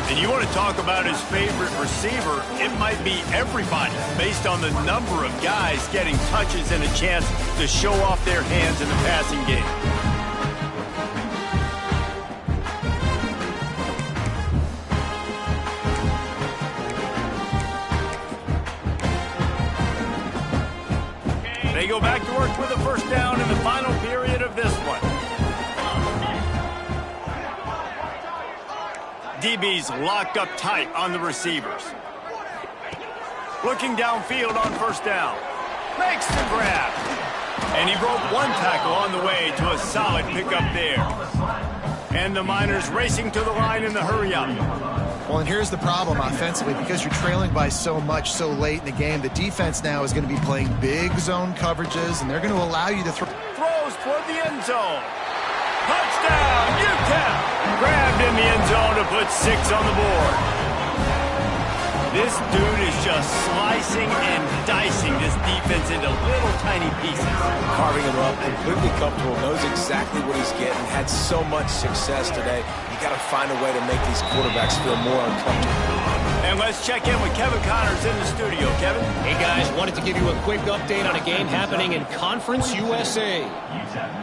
And you want to talk about his favorite receiver, it might be everybody based on the number of guys getting touches and a chance to show off their hands in the passing game. They go back to work with a first down in the final period of this one. DB's locked up tight on the receivers. Looking downfield on first down. Makes the grab. And he broke one tackle on the way to a solid pickup there. And the Miners racing to the line in the hurry-up. Well, and here's the problem offensively. Because you're trailing by so much so late in the game, the defense now is going to be playing big zone coverages, and they're going to allow you to throw. Throws toward the end zone. Touchdown, UTEP! Grabbed in the end zone to put 6 on the board. This dude is just slicing and dicing this defense into little tiny pieces. Carving him up, completely comfortable, knows exactly what he's getting, had so much success today. You got to find a way to make these quarterbacks feel more uncomfortable. And let's check in with Kevin Connors in the studio. Kevin? Hey, guys, wanted to give you a quick update on a game happening in Conference USA.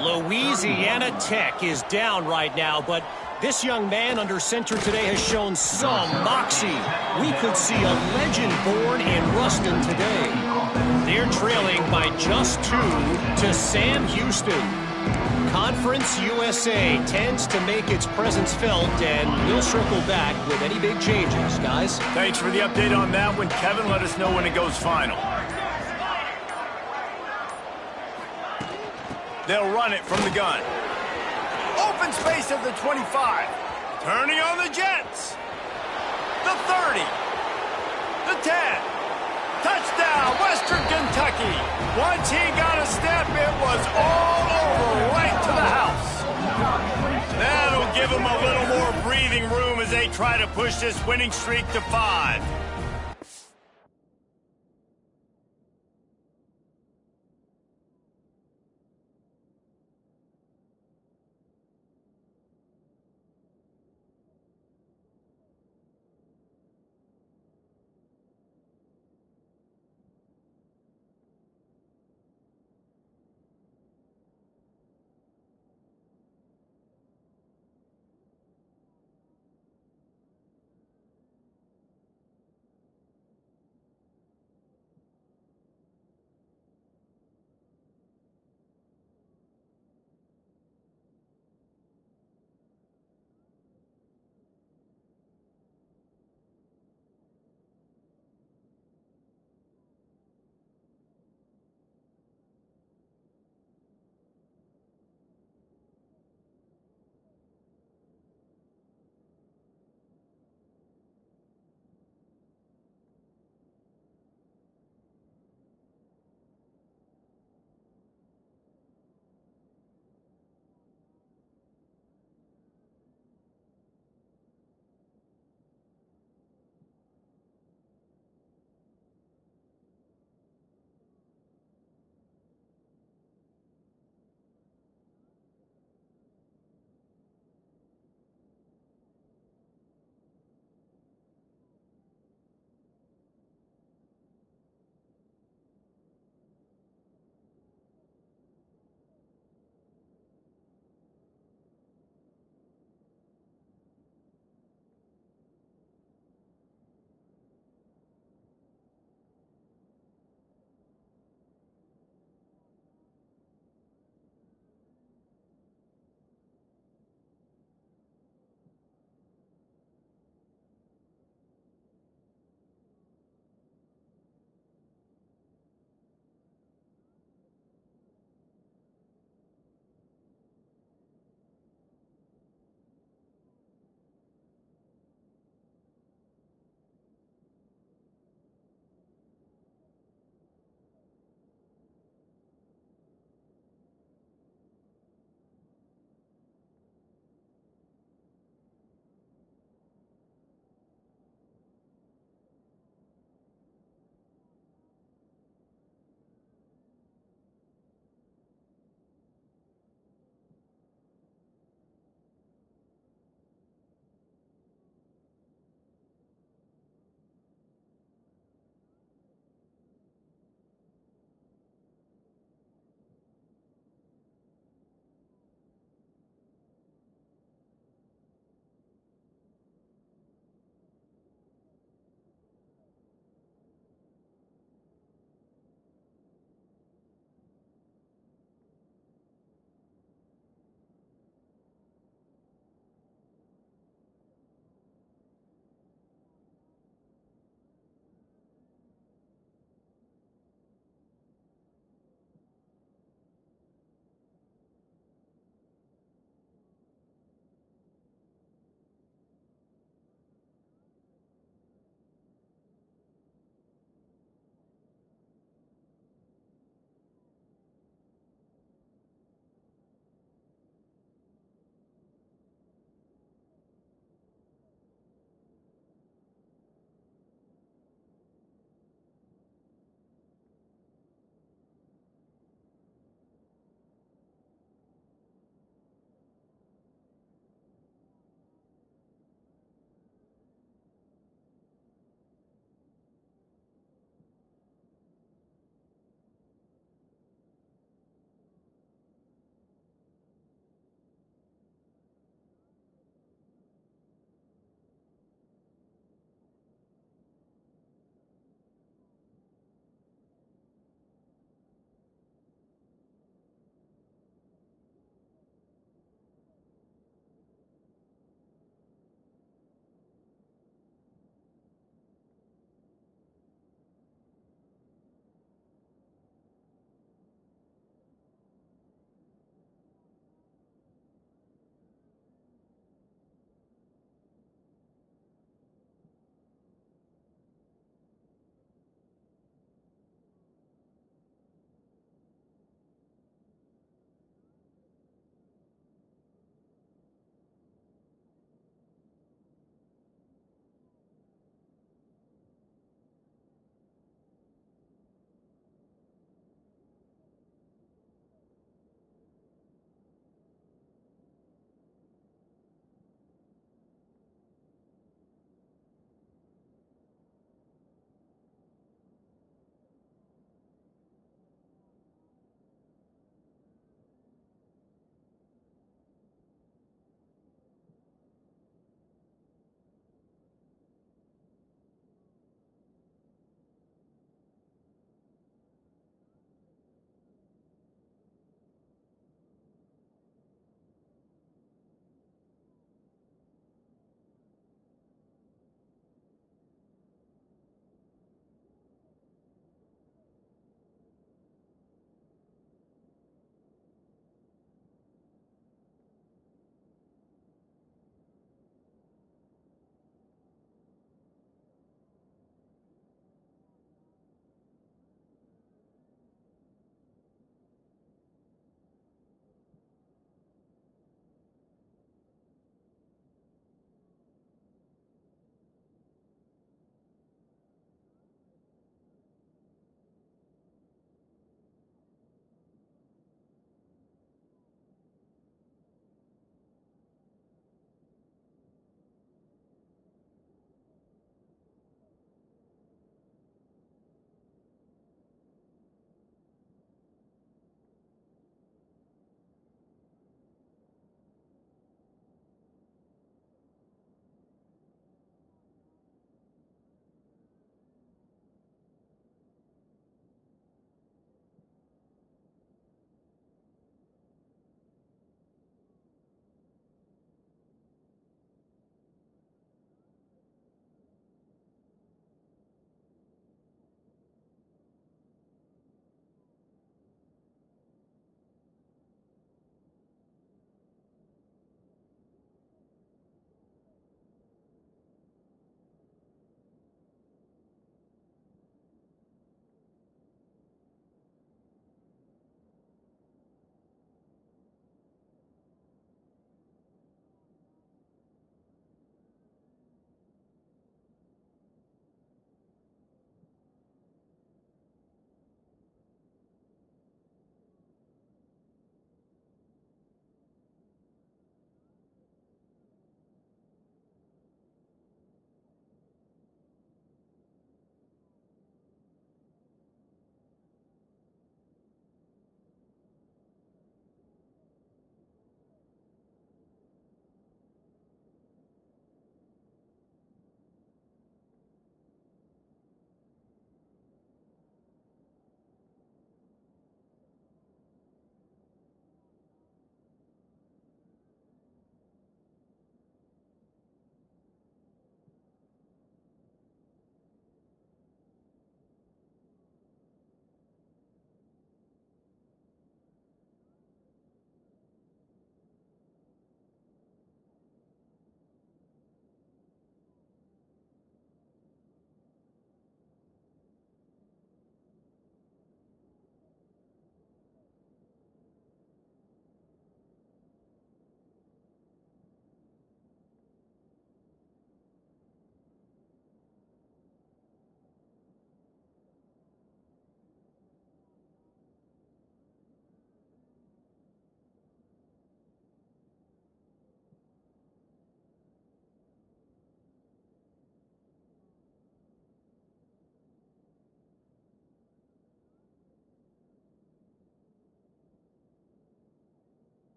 Louisiana Tech is down right now, but this young man under center today has shown some moxie. We could see a legend born in Ruston today. They're trailing by just 2 to Sam Houston. Conference USA tends to make its presence felt, and we'll circle back with any big changes, guys. Thanks for the update on that one, Kevin. Let us know when it goes final. They'll run it from the gun. Open space at the 25. Turning on the Jets. The 30. The 10. Touchdown, Western Kentucky. Once he got a step, it was all over, right to the house. That'll give them a little more breathing room as they try to push this winning streak to 5.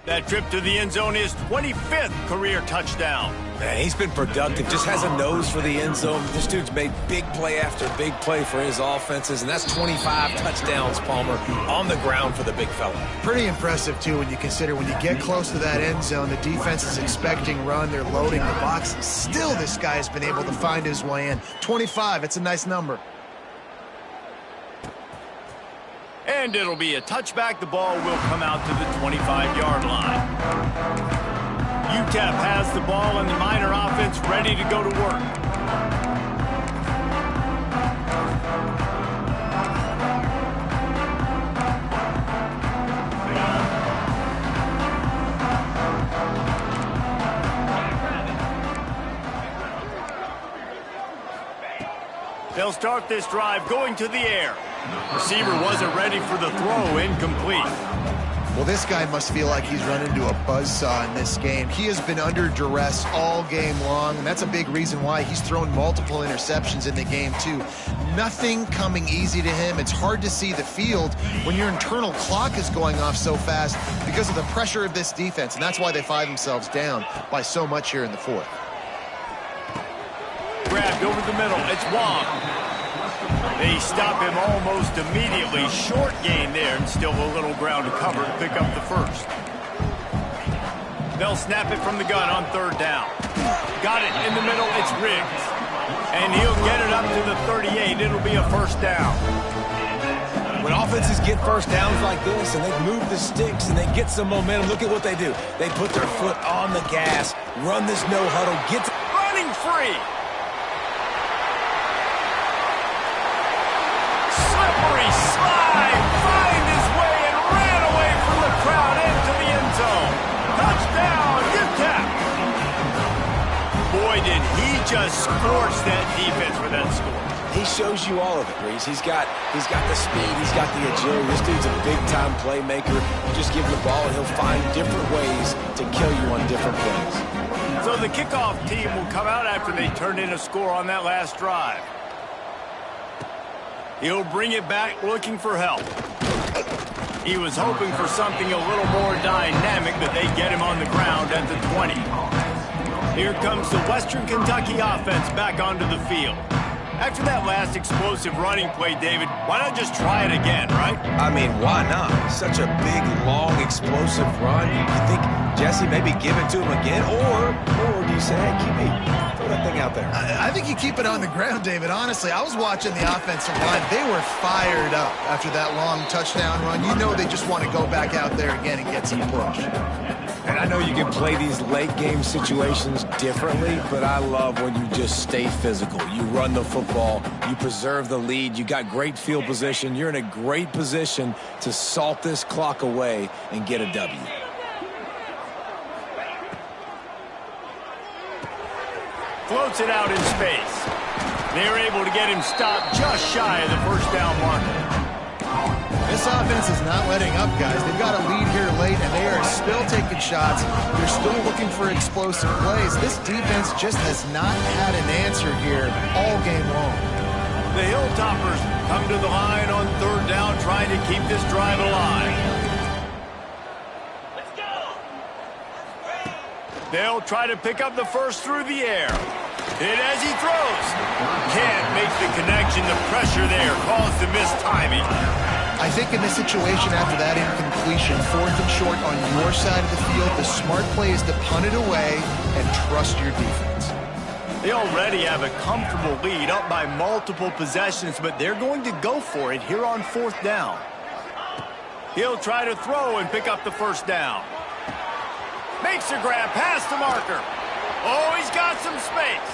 That trip to the end zone is 25th career touchdown. Man, he's been productive, just has a nose for the end zone. This dude's made big play after big play for his offenses, and that's 25 touchdowns, Palmer, on the ground for the big fella. Pretty impressive, too, when you consider when you get close to that end zone, the defense is expecting run, they're loading the box. Still, this guy has been able to find his way in. 25, it's a nice number. And it'll be a touchback. The ball will come out to the 25-yard line. UTEP has the ball and the Miner offense ready to go to work. They'll start this drive going to the air. Receiver wasn't ready for the throw, incomplete. Well, this guy must feel like he's run into a buzzsaw in this game. He has been under duress all game long, and that's a big reason why he's thrown multiple interceptions in the game, too. Nothing coming easy to him. It's hard to see the field when your internal clock is going off so fast because of the pressure of this defense, and that's why they find themselves down by so much here in the fourth. Grabbed over the middle. It's Wong. They stop him almost immediately. Short gain there, and still a little ground to cover to pick up the first. They'll snap it from the gun on third down. Got it in the middle. It's Riggs. And he'll get it up to the 38. It'll be a first down. When offenses get first downs like this and they move the sticks and they get some momentum, look at what they do. They put their foot on the gas, run this no huddle, get to running free. Slippery slide, find his way and ran away from the crowd into the end zone. Touchdown, UTEP. Boy, did he just scorch that defense for that score. He shows you all of it, Reese. He's got the speed, he's got the agility. This dude's a big-time playmaker. You just give him the ball, and he'll find different ways to kill you on different plays. So the kickoff team will come out after they turned in a score on that last drive. He'll bring it back looking for help. He was hoping for something a little more dynamic, but they get him on the ground at the 20. Here comes the Western Kentucky offense back onto the field. After that last explosive running play, David, why not just try it again, right? I mean, why not? Such a big, long, explosive run. You think Jesse maybe give it to him again? Or do you say, hey, QB, throw that thing out there? I think you keep it on the ground, David. Honestly, I was watching the offensive line. They were fired up after that long touchdown run. You know they just want to go back out there again and get some push. And I know you can play these late-game situations differently, but I love when you just stay physical. You run the football, you preserve the lead, you got great field position. You're in a great position to salt this clock away and get a W. Floats it out in space. They're able to get him stopped just shy of the first down marker. This offense is not letting up, guys. They've got a lead here late, and they are still taking shots. They're still looking for explosive plays. This defense just has not had an answer here all game long. The Hilltoppers come to the line on third down, trying to keep this drive alive. Let's go. They'll try to pick up the first through the air. Hit as he throws. Can't make the connection. The pressure there caused the missed timing. I think in this situation after that incompletion, fourth and short on your side of the field, the smart play is to punt it away and trust your defense. They already have a comfortable lead up by multiple possessions, but they're going to go for it here on fourth down. He'll try to throw and pick up the first down. Makes a grab past the marker. Oh, he's got some space.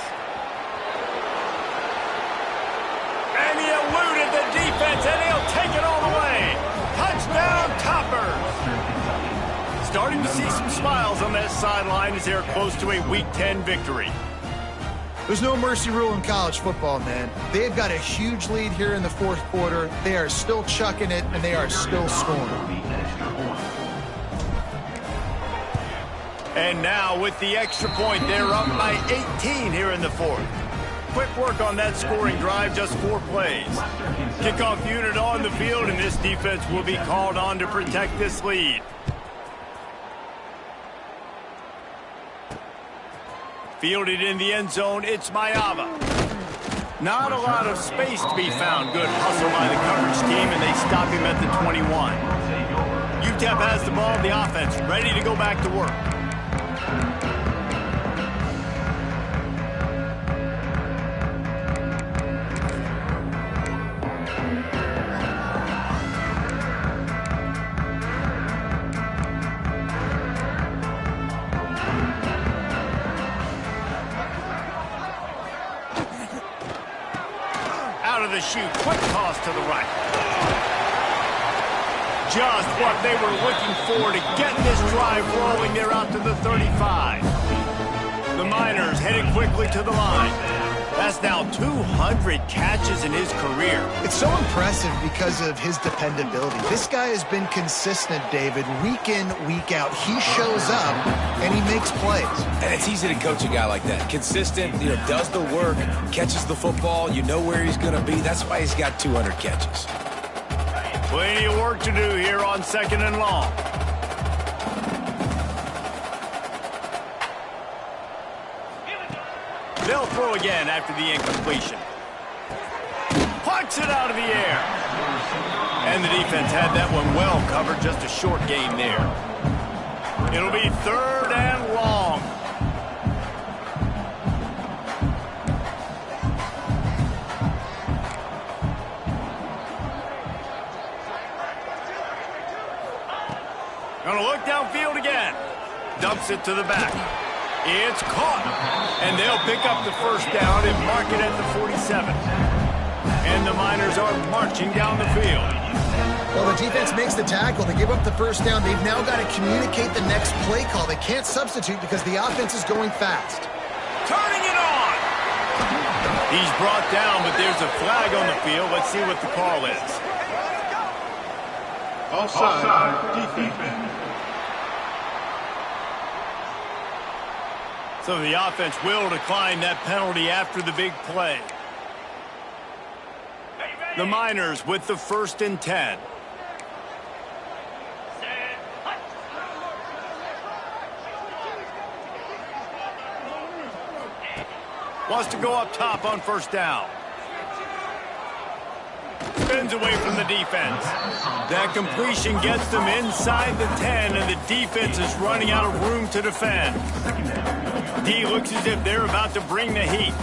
And he eluded the defense, and he'll take it all the way. Touchdown, Toppers. Starting to see some smiles on that sideline as they're close to a Week 10 victory. There's no mercy rule in college football, man. They've got a huge lead here in the fourth quarter. They are still chucking it, and they are still scoring. And now with the extra point, they're up by 18 here in the fourth. Quick work on that scoring drive, just 4 plays. Kickoff unit on the field, and this defense will be called on to protect this lead. Fielded in the end zone, it's Mayava. Not a lot of space to be found. Good hustle by the coverage team, and they stop him at the 21. UTEP has the ball in the offense, ready to go back to work. Out of the chute, quick toss to the right. Just what they were looking for to get this drive rolling. They're out to the 35. The Miners headed quickly to the line. That's now 200 catches in his career. It's so impressive because of his dependability. This guy has been consistent, David, week in, week out. He shows up, and he makes plays. And it's easy to coach a guy like that. Consistent, does the work, catches the football, you know where he's going to be. That's why he's got 200 catches. Plenty of work to do here on 2nd and long. They'll throw again after the incompletion. Plucks it out of the air. And the defense had that one well covered. Just a short gain there. It'll be 3rd and long. Gonna look downfield again. Dumps it to the back. It's caught, and they'll pick up the first down and mark it at the 47. And the Miners are marching down the field. Well, the defense makes the tackle. They give up the first down. They've now got to communicate the next play call. They can't substitute because the offense is going fast. Turning it on. He's brought down, but there's a flag on the field. Let's see what the call is. Offside, defense. So the offense will decline that penalty after the big play. The Miners with the 1st and 10. Wants to go up top on 1st down. Spins away from the defense. That completion gets them inside the 10, and the defense is running out of room to defend. D looks as if they're about to bring the heat.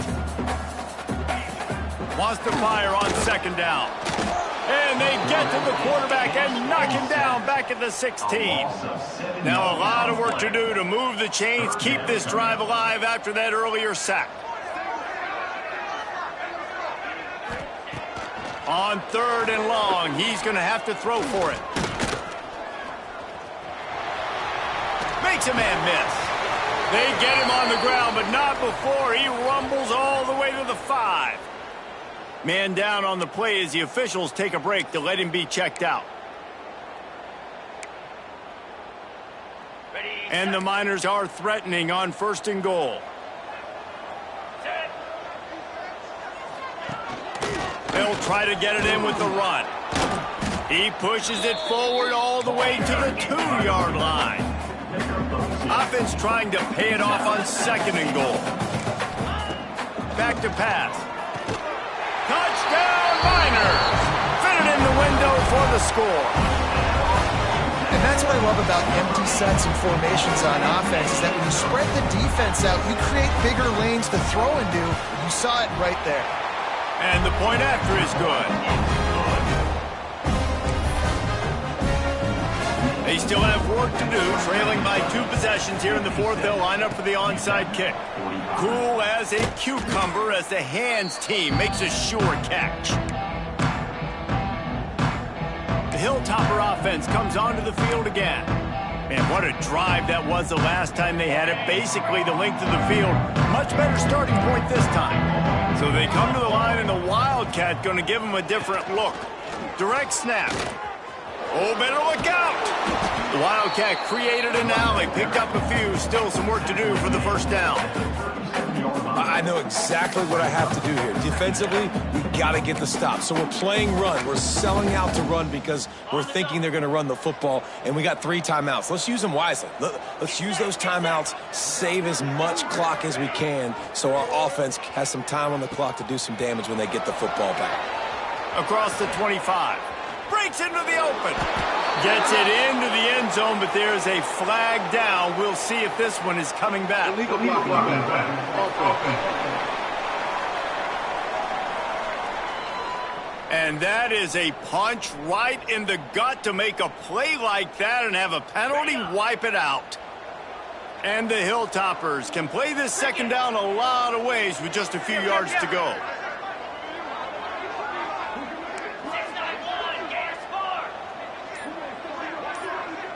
Wants to fire on 2nd down. And they get to the quarterback and knock him down back at the 16. Now a lot of work to do to move the chains, keep this drive alive after that earlier sack. On 3rd and long, he's going to have to throw for it. Makes a man miss. They get him on the ground, but not before he rumbles all the way to the 5. Man down on the play as the officials take a break to let him be checked out. And the Miners are threatening on 1st and goal. They'll try to get it in with the run. He pushes it forward all the way to the 2-yard line. Offense trying to pay it off on 2nd and goal. Back to pass. Touchdown Miners! Fitted in the window for the score. And that's what I love about empty sets and formations on offense, is that when you spread the defense out, you create bigger lanes to throw into. You saw it right there. And the point after is good. They still have work to do, trailing by 2 possessions here in the 4th. They'll line up for the onside kick. Cool as a cucumber as the hands team makes a sure catch. The Hilltopper offense comes onto the field again. Man, what a drive that was the last time they had it. Basically the length of the field. Much better starting point this time. So they come to the line, and the Wildcat going to give them a different look. Direct snap. Oh, better look out. The Wildcat created an alley, picked up a few. Still some work to do for the 1st down. I know exactly what I have to do here. Defensively, we got to get the stop. So we're playing run. We're selling out to run because we're thinking they're going to run the football, and we got 3 timeouts. Let's use them wisely. Let's use those timeouts, save as much clock as we can so our offense has some time on the clock to do some damage when they get the football back. Across the 25. Breaks into the open. Gets it into the end zone, but there's a flag down. We'll see if this one is coming back. Illegal blocking. And that is a punch right in the gut to make a play like that and have a penalty wipe it out. And the Hilltoppers can play this second down a lot of ways with just a few yards to go.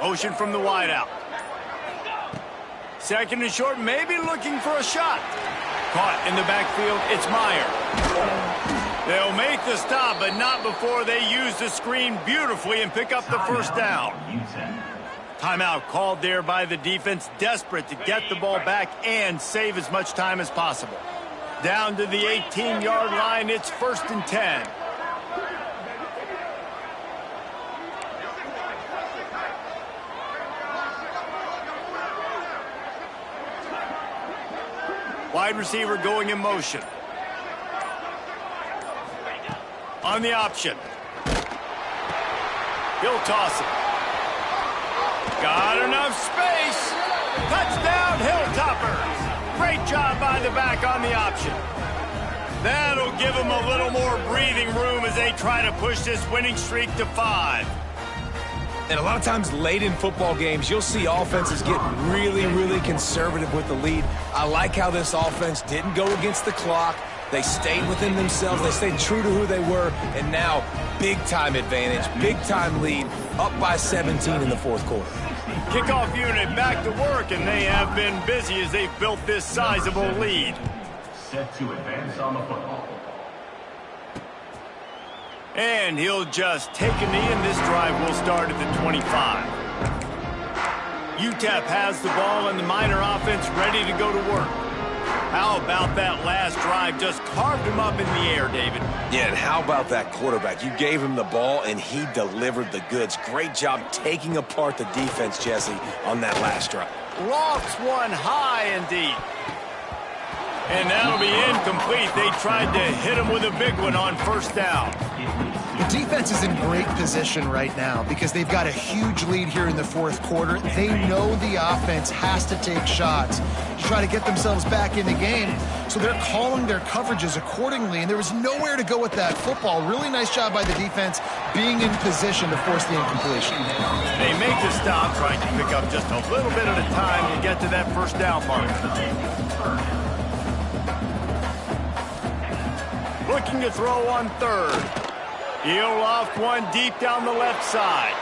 Motion from the wideout. Second and short, maybe looking for a shot. Caught in the backfield, it's Meyer. They'll make the stop, but not before they use the screen beautifully and pick up the first down. Timeout called there by the defense, desperate to get the ball back and save as much time as possible. Down to the 18-yard line, it's 1st and 10. Wide receiver going in motion. On the option. He'll toss it. Got enough space. Touchdown, Hilltoppers. Great job by the back on the option. That'll give them a little more breathing room as they try to push this winning streak to 5. And a lot of times late in football games, you'll see offenses get really, really conservative with the lead. I like how this offense didn't go against the clock. They stayed within themselves. They stayed true to who they were. And now, big-time advantage, big-time lead, up by 17 in the 4th quarter. Kickoff unit back to work, and they have been busy as they've built this sizable lead. Set to advance on the football. And he'll just take a knee, and this drive will start at the 25. UTEP has the ball, and the Miner offense ready to go to work. How about that last drive? Just carved him up in the air, David. Yeah, and how about that quarterback? You gave him the ball, and he delivered the goods. Great job taking apart the defense, Jesse, on that last drive. Lofts one high and deep. And that'll be incomplete. They tried to hit him with a big one on 1st down. The defense is in great position right now because they've got a huge lead here in the 4th quarter. They know the offense has to take shots to try to get themselves back in the game. So they're calling their coverages accordingly, and there was nowhere to go with that football. Really nice job by the defense being in position to force the incompletion. They make the stop, trying to pick up just a little bit at a time to get to that 1st down mark. Looking to throw on 3rd. He'll loft one deep down the left side.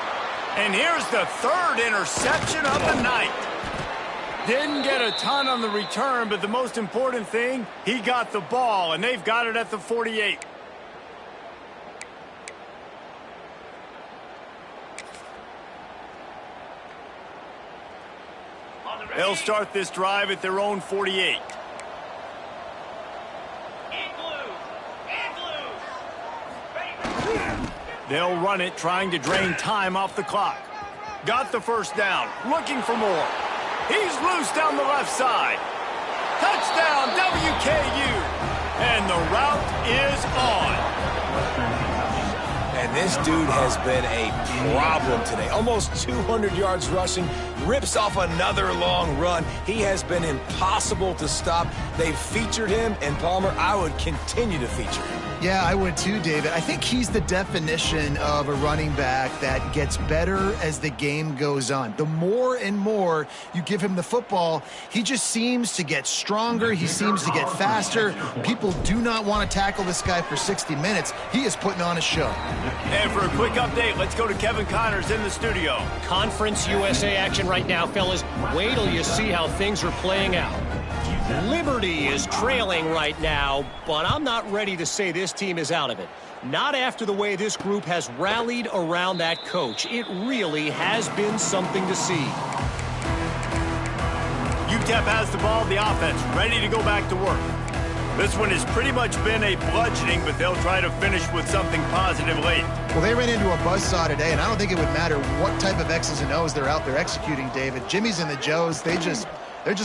And here's the 3rd interception of the night. Didn't get a ton on the return, but the most important thing, he got the ball, and they've got it at the 48. They'll start this drive at their own 48. They'll run it, trying to drain time off the clock. Got the 1st down, looking for more. He's loose down the left side. Touchdown, WKU. And the route is on. And this dude has been a problem today. Almost 200 yards rushing, rips off another long run. He has been impossible to stop. They've featured him, and Palmer, I would continue to feature him. Yeah, I would too, David. I think he's the definition of a running back that gets better as the game goes on. The more and more you give him the football, he just seems to get stronger. He seems to get faster. People do not want to tackle this guy for 60 minutes. He is putting on a show. And for a quick update, let's go to Kevin Connors in the studio. Conference USA action right now, fellas. Wait till you see how things are playing out. Liberty is trailing right now, but I'm not ready to say this team is out of it. Not after the way this group has rallied around that coach. It really has been something to see. UTEP has the ball, the offense ready to go back to work. This one has pretty much been a bludgeoning, but they'll try to finish with something positive late. Well, they ran into a buzzsaw today, and I don't think it would matter what type of X's and O's they're out there executing, David. Jimmy's and the Joes, they're just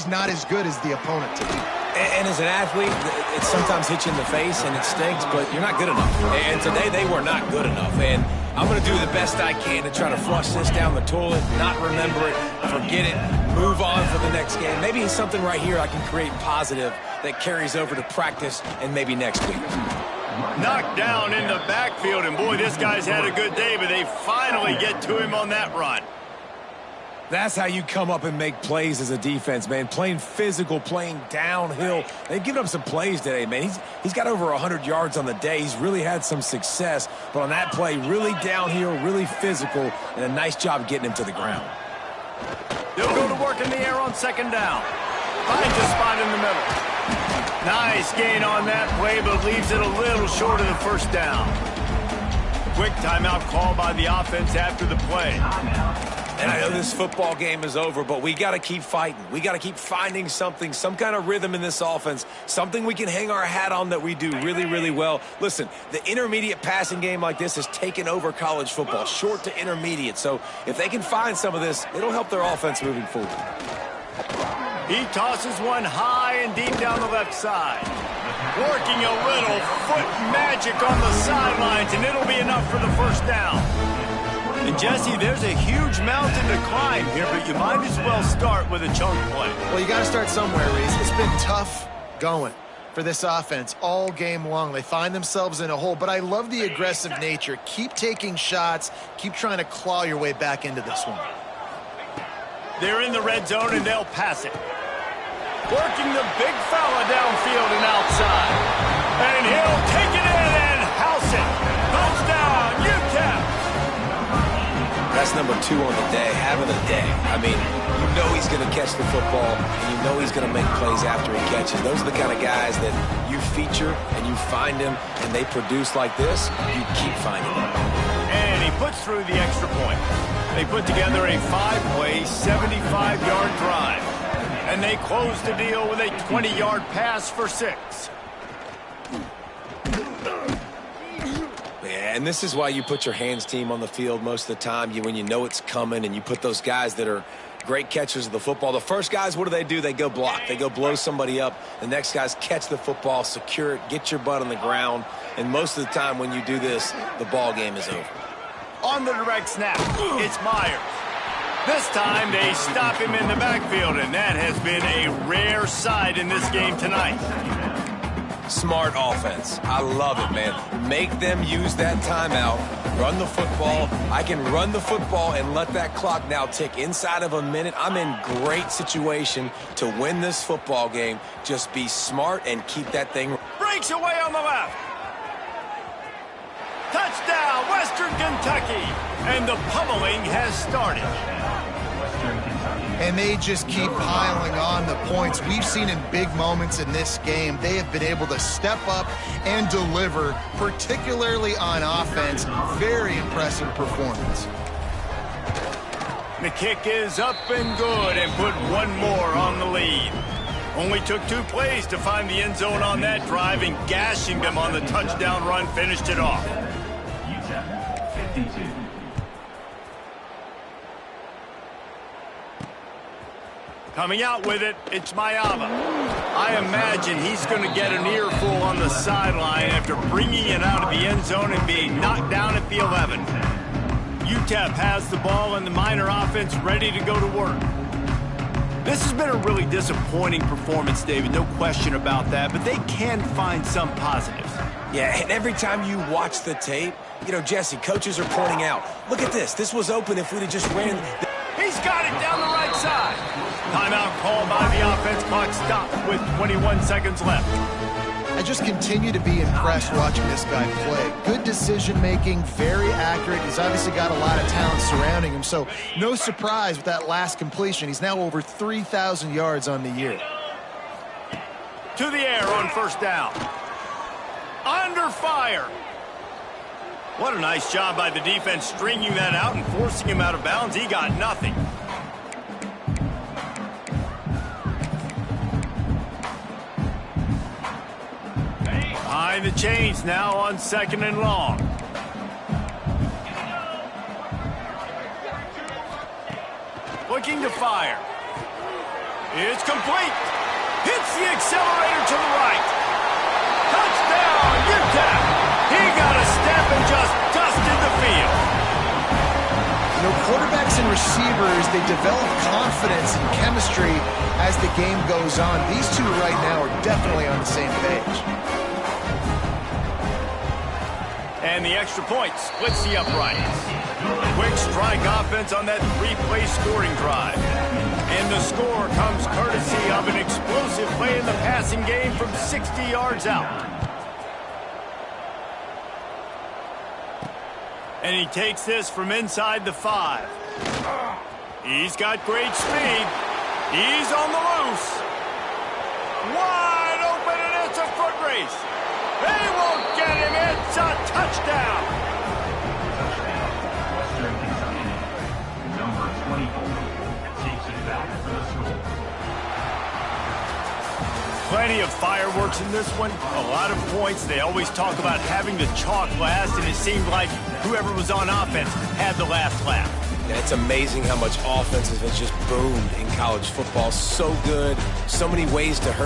not as good as the opponent to me. And as an athlete, it sometimes hits you in the face and it stinks, but you're not good enough. And today they were not good enough. And I'm going to do the best I can to try to flush this down the toilet, not remember it, forget it, move on for the next game. Maybe something right here I can create positive that carries over to practice and maybe next week. Knocked down in the backfield, and boy, this guy's had a good day, but they finally get to him on that run. That's how you come up and make plays as a defense, man. Playing physical, playing downhill. They've given up some plays today, man. He's got over 100 yards on the day. He's really had some success. But on that play, really downhill, really physical, and a nice job getting him to the ground. They'll go to work in the air on second down. Finds a spot in the middle. Nice gain on that play, but leaves it a little short of the first down. Quick timeout call by the offense after the play. And I know this football game is over, but we got to keep fighting. We got to keep finding something, some kind of rhythm in this offense, something we can hang our hat on that we do really, really well. Listen, the intermediate passing game like this has taken over college football, short to intermediate. So if they can find some of this, it'll help their offense moving forward. He tosses one high and deep down the left side. Working a little foot magic on the sidelines, and it'll be enough for the first down. And, Jesse, there's a huge mountain to climb here, but you might as well start with a chunk play. Well, you got to start somewhere, Reese. It's been tough going for this offense all game long. They find themselves in a hole, but I love the aggressive nature. Keep taking shots. Keep trying to claw your way back into this one. They're in the red zone, and they'll pass it. Working the big fella downfield and outside. And he'll take it in and house it. Touchdown, UTEP. That's number 2 on the day, having a day. I mean, you know he's going to catch the football, and you know he's going to make plays after he catches. Those are the kind of guys that you feature and you find them, and they produce like this, you keep finding them. And he puts through the extra point. They put together a 5-play, 75-yard drive. And they close the deal with a 20-yard pass for 6. And this is why you put your hands team on the field most of the time, when you know it's coming, and you put those guys that are great catchers of the football. The first guys, what do? They go block. They go blow somebody up. The next guys catch the football, secure it, get your butt on the ground. And most of the time when you do this, the ball game is over. On the direct snap, it's Myers. This time they stop him in the backfield, and that has been a rare sight in this game tonight. Smart offense. I love it, man. Make them use that timeout. Run the football. I can run the football and let that clock now tick inside of a minute. I'm in great situation to win this football game. Just be smart and keep that thing. Breaks away on the left. Touchdown, Western Kentucky. And the pummeling has started. And they just keep piling on the points. We've seen in big moments in this game, they have been able to step up and deliver, particularly on offense. Very impressive performance. The kick is up and good, and put one more on the lead. Only took 2 plays to find the end zone on that drive, and gashing them on the touchdown run finished it off. UTEP 52. Coming out with it, it's Mayava. I imagine he's going to get an earful on the sideline after bringing it out of the end zone and being knocked down at the 11. UTEP has the ball and the Miner offense ready to go to work. This has been a really disappointing performance, David, no question about that, but they can find some positives. Yeah, and every time you watch the tape, Jesse, coaches are pointing out, look at this. This was open if we'd have just ran. He's got it down the right side. Timeout called by the offense. Clock stopped with 21 seconds left. I just continue to be impressed watching this guy play. Good decision-making, very accurate. He's obviously got a lot of talent surrounding him, so no surprise with that last completion. He's now over 3,000 yards on the year. To the air on first down. Under fire. What a nice job by the defense stringing that out and forcing him out of bounds. He got nothing. Trying to change now on 2nd and long. Looking to fire. It's complete. Hits the accelerator to the right. Touchdown, UTEP. He got a step and just dusted the field. You know, quarterbacks and receivers, they develop confidence and chemistry as the game goes on. These two right now are definitely on the same page. And the extra point splits the uprights. Quick strike offense on that 3-play scoring drive. And the score comes courtesy of an explosive play in the passing game from 60 yards out. And he takes this from inside the 5. He's got great speed. He's on the loose. Wide open, and it's a foot race. They won't get him. It's a touchdown. Number 24 takes it back for the score. Plenty of fireworks in this one. A lot of points. They always talk about having the chalk last, and it seemed like whoever was on offense had the last laugh. Yeah, it's amazing how much offense has just boomed in college football. So good. So many ways to hurt